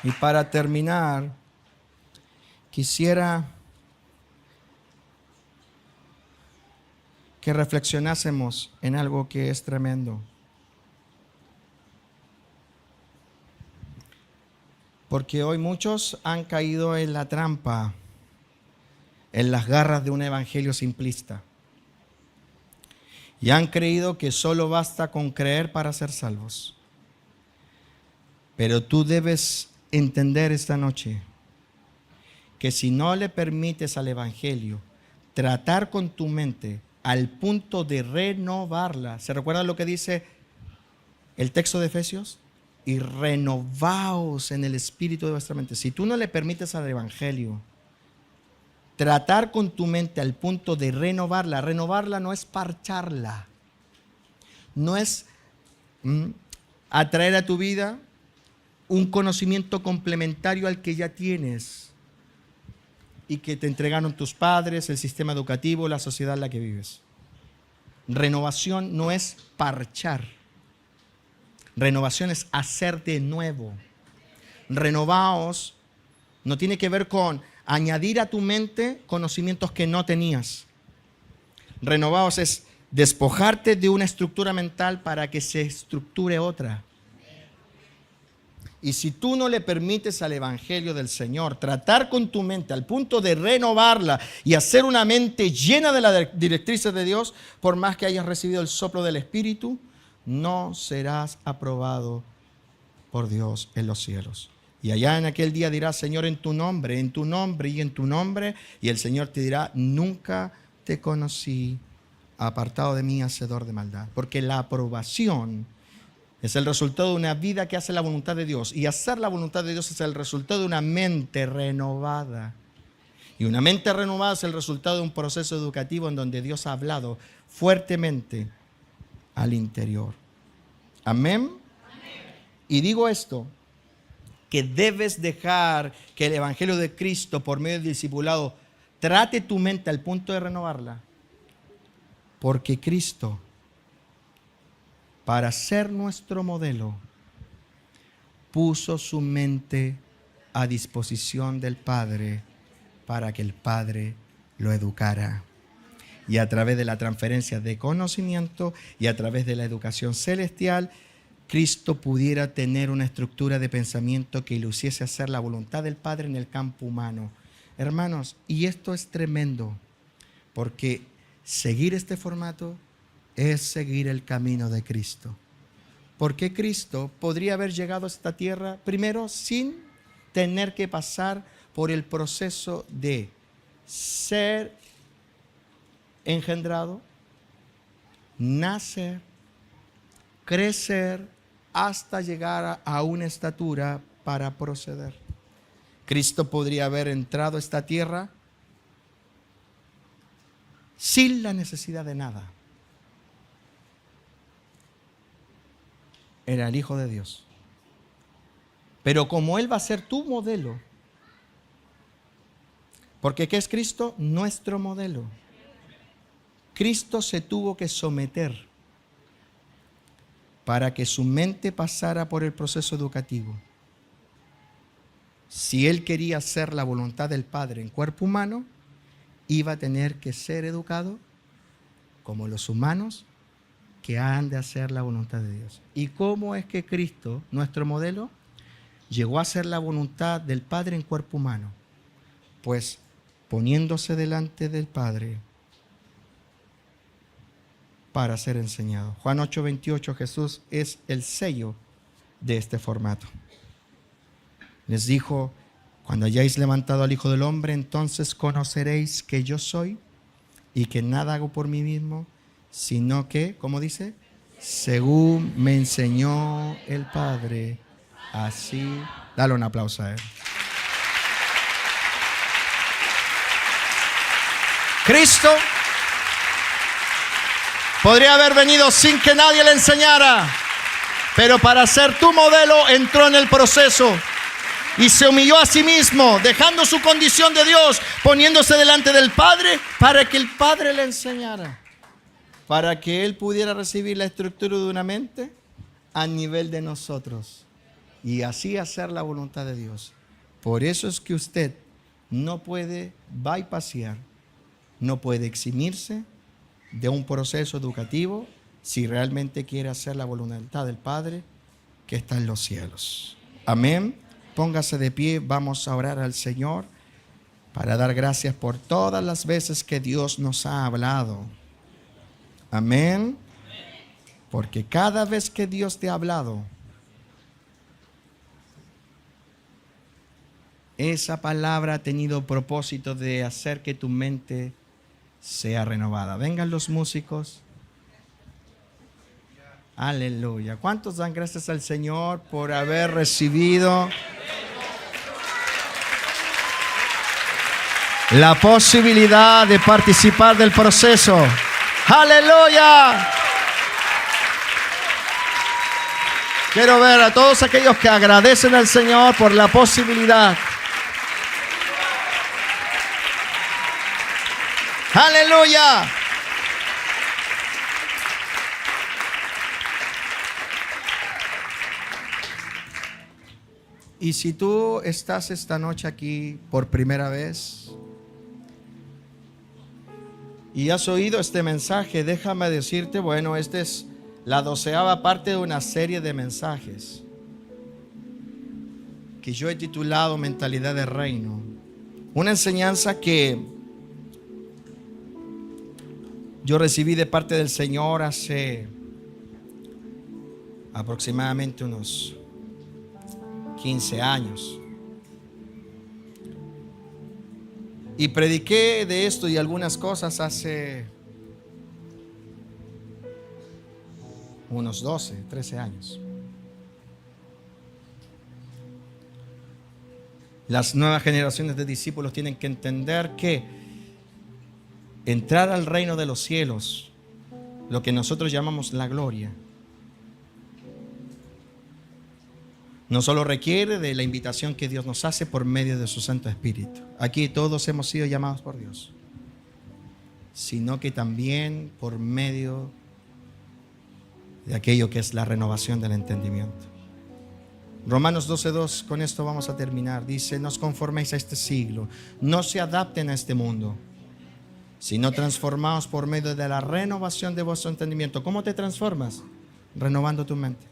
Y para terminar, quisiera que reflexionásemos en algo que es tremendo. Porque hoy muchos han caído en la trampa, en las garras de un evangelio simplista. Y han creído que solo basta con creer para ser salvos. Pero tú debes entender esta noche que si no le permites al Evangelio tratar con tu mente al punto de renovarla, ¿se recuerda lo que dice el texto de Efesios? Y renovaos en el espíritu de vuestra mente. Si tú no le permites al Evangelio tratar con tu mente al punto de renovarla, renovarla no es parcharla, no es atraer a tu vida un conocimiento complementario al que ya tienes y que te entregaron tus padres, el sistema educativo, la sociedad en la que vives. Renovación no es parchar. Renovación es hacer de nuevo. Renovaos no tiene que ver con añadir a tu mente conocimientos que no tenías. Renovaos es despojarte de una estructura mental para que se estructure otra. Y si tú no le permites al Evangelio del Señor tratar con tu mente al punto de renovarla y hacer una mente llena de las directrices de Dios, por más que hayas recibido el soplo del Espíritu, no serás aprobado por Dios en los cielos. Y allá en aquel día dirás: Señor, en tu nombre y en tu nombre. Y el Señor te dirá: nunca te conocí, apartado de mí, hacedor de maldad. Porque la aprobación es el resultado de una vida que hace la voluntad de Dios. Y hacer la voluntad de Dios es el resultado de una mente renovada. Y una mente renovada es el resultado de un proceso educativo en donde Dios ha hablado fuertemente al interior. Amén. Y digo esto, que debes dejar que el Evangelio de Cristo por medio del discipulado trate tu mente al punto de renovarla. Porque Cristo, para ser nuestro modelo, puso su mente a disposición del Padre para que el Padre lo educara. Y a través de la transferencia de conocimiento y a través de la educación celestial, Cristo pudiera tener una estructura de pensamiento que le hiciese hacer la voluntad del Padre en el campo humano. Hermanos, y esto es tremendo, porque seguir este formato es seguir el camino de Cristo. Porque Cristo podría haber llegado a esta tierra primero sin tener que pasar por el proceso de ser engendrado, nacer, crecer, hasta llegar a una estatura para proceder. Cristo podría haber entrado a esta tierra sin la necesidad de nada. Era el Hijo de Dios. Pero como Él va a ser tu modelo, porque ¿qué es Cristo? Nuestro modelo. Cristo se tuvo que someter para que su mente pasara por el proceso educativo. Si Él quería hacer la voluntad del Padre en cuerpo humano, iba a tener que ser educado como los humanos que han de hacer la voluntad de Dios. ¿Y cómo es que Cristo, nuestro modelo, llegó a hacer la voluntad del Padre en cuerpo humano? Pues poniéndose delante del Padre para ser enseñado. Juan 8:28, Jesús es el sello de este formato. Les dijo: cuando hayáis levantado al Hijo del Hombre, entonces conoceréis que yo soy y que nada hago por mí mismo, sino que, ¿cómo dice? Según me enseñó el Padre, así. Dale un aplauso a Él. Cristo podría haber venido sin que nadie le enseñara, pero para ser tu modelo entró en el proceso y se humilló a sí mismo, dejando su condición de Dios, poniéndose delante del Padre para que el Padre le enseñara, para que Él pudiera recibir la estructura de una mente a nivel de nosotros y así hacer la voluntad de Dios. Por eso es que usted no puede bypassear, no puede eximirse de un proceso educativo si realmente quiere hacer la voluntad del Padre que está en los cielos. Amén. Póngase de pie, vamos a orar al Señor para dar gracias por todas las veces que Dios nos ha hablado. Amén. Porque cada vez que Dios te ha hablado, Esa palabra ha tenido propósito de hacer que tu mente sea renovada. Vengan los músicos. Aleluya. ¿Cuántos dan gracias al Señor por haber recibido la posibilidad de participar del proceso? Aleluya. Quiero ver a todos aquellos que agradecen al Señor por la posibilidad. Aleluya. Y si tú estás esta noche aquí por primera vez y has oído este mensaje, déjame decirte, bueno, esta es la 12ª parte de una serie de mensajes que yo he titulado Mentalidad de Reino. Una enseñanza que yo recibí de parte del Señor hace aproximadamente unos 15 años. Y prediqué de esto y algunas cosas hace unos 12, 13 años. Las nuevas generaciones de discípulos tienen que entender que entrar al reino de los cielos, lo que nosotros llamamos la gloria, no solo requiere de la invitación que Dios nos hace por medio de su Santo Espíritu. Aquí todos hemos sido llamados por Dios, sino que también por medio de aquello que es la renovación del entendimiento. Romanos 12:2, con esto vamos a terminar. Dice: no os conforméis a este siglo, no se adapten a este mundo, sino transformaos por medio de la renovación de vuestro entendimiento. ¿Cómo te transformas? Renovando tu mente.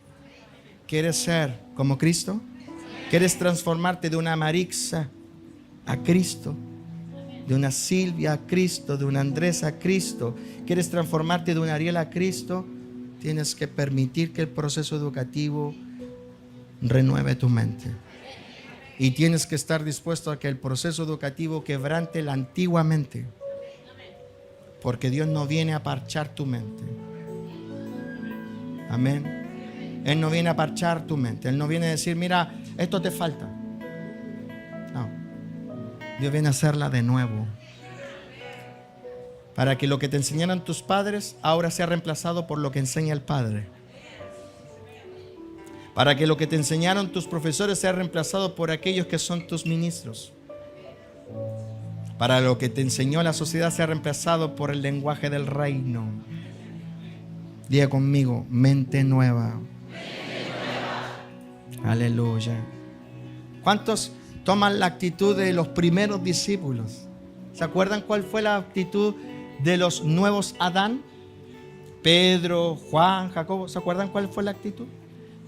¿Quieres ser como Cristo? ¿Quieres transformarte de una Marixa a Cristo? De una Silvia a Cristo, de una Andrés a Cristo. ¿Quieres transformarte de una Ariel a Cristo? Tienes que permitir que el proceso educativo renueve tu mente. Y tienes que estar dispuesto a que el proceso educativo quebrante la antigua mente. Porque Dios no viene a parchar tu mente. Amén. Él no viene a parchar tu mente. Él no viene a decir: mira, esto te falta. No. Dios viene a hacerla de nuevo. Para que lo que te enseñaron tus padres ahora sea reemplazado por lo que enseña el Padre. Para que lo que te enseñaron tus profesores sea reemplazado por aquellos que son tus ministros. Para lo que te enseñó la sociedad sea reemplazado por el lenguaje del reino. Diga conmigo: mente nueva. Aleluya. ¿Cuántos toman la actitud de los primeros discípulos? ¿Se acuerdan cuál fue la actitud de los nuevos Adán? Pedro, Juan, Jacobo. ¿Se acuerdan cuál fue la actitud?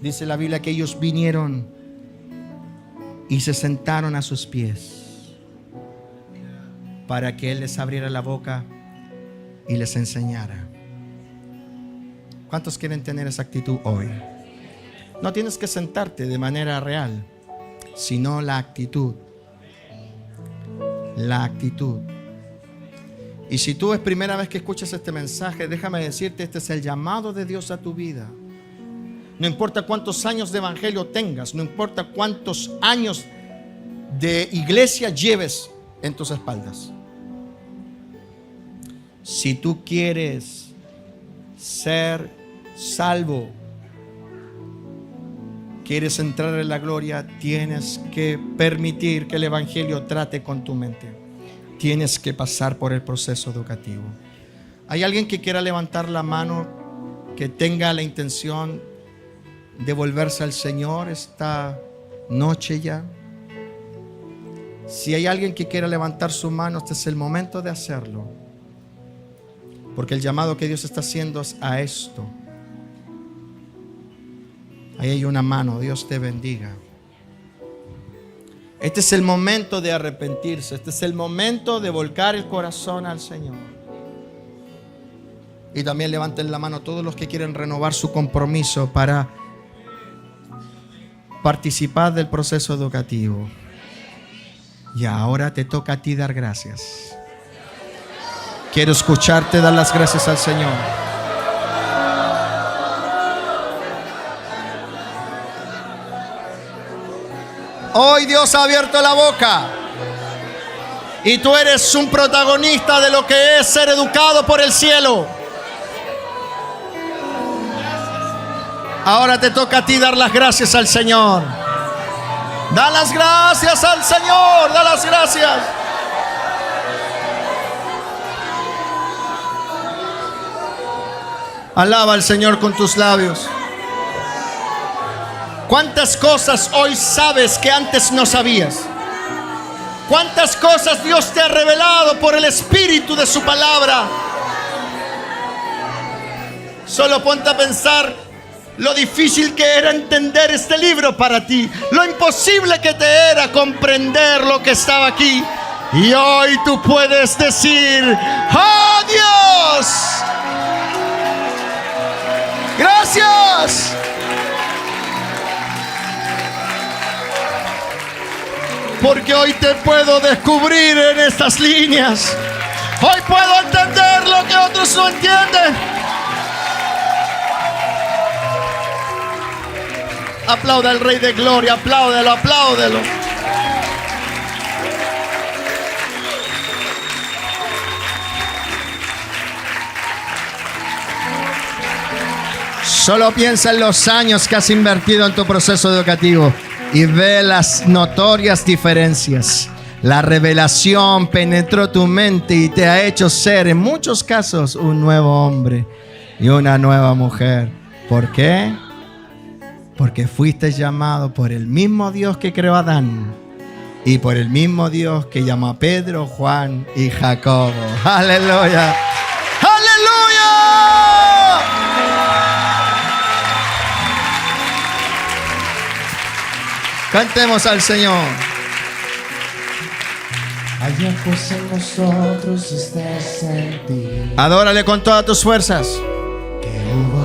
Dice la Biblia que ellos vinieron y se sentaron a sus pies para que Él les abriera la boca y les enseñara. ¿Cuántos quieren tener esa actitud hoy? No tienes que sentarte de manera real, sino la actitud. La actitud. Y si tú es primera vez que escuchas este mensaje, déjame decirte, este es el llamado de Dios a tu vida. No importa cuántos años de evangelio tengas, no importa cuántos años de iglesia lleves en tus espaldas. Si tú quieres ser salvo, quieres entrar en la gloria, tienes que permitir que el evangelio trate con tu mente. Tienes que pasar por el proceso educativo. ¿Hay alguien que quiera levantar la mano, que tenga la intención de volverse al Señor esta noche ya? Si hay alguien que quiera levantar su mano, este es el momento de hacerlo. Porque el llamado que Dios está haciendo es a esto. Ahí hay una mano, Dios te bendiga. Este es el momento de arrepentirse. Este es el momento de volcar el corazón al Señor. Y también levanten la mano todos los que quieren renovar su compromiso para participar del proceso educativo. Y ahora te toca a ti dar gracias. Quiero escucharte dar las gracias al Señor. Hoy Dios ha abierto la boca. Y tú eres un protagonista de lo que es ser educado por el cielo. Ahora te toca a ti dar las gracias al Señor. Da las gracias al Señor. Da las gracias. Alaba al Señor con tus labios. ¿Cuántas cosas hoy sabes que antes no sabías? ¿Cuántas cosas Dios te ha revelado por el Espíritu de su palabra? Solo ponte a pensar lo difícil que era entender este libro para ti, lo imposible que te era comprender lo que estaba aquí. Y hoy tú puedes decir: ¡oh Dios! ¡Gracias! Porque hoy te puedo descubrir en estas líneas. Hoy puedo entender lo que otros no entienden. Aplauda al Rey de Gloria, apláudelo, apláudelo. Solo piensa en los años que has invertido en tu proceso educativo y ve las notorias diferencias. La revelación penetró tu mente y te ha hecho ser, en muchos casos, un nuevo hombre y una nueva mujer. ¿Por qué? Porque fuiste llamado por el mismo Dios que creó a Adán y por el mismo Dios que llamó a Pedro, Juan y Jacobo. ¡Aleluya! ¡Aleluya! Cantemos al Señor. Haya pues en nosotros este sentir Adórale con todas tus fuerzas. que hubo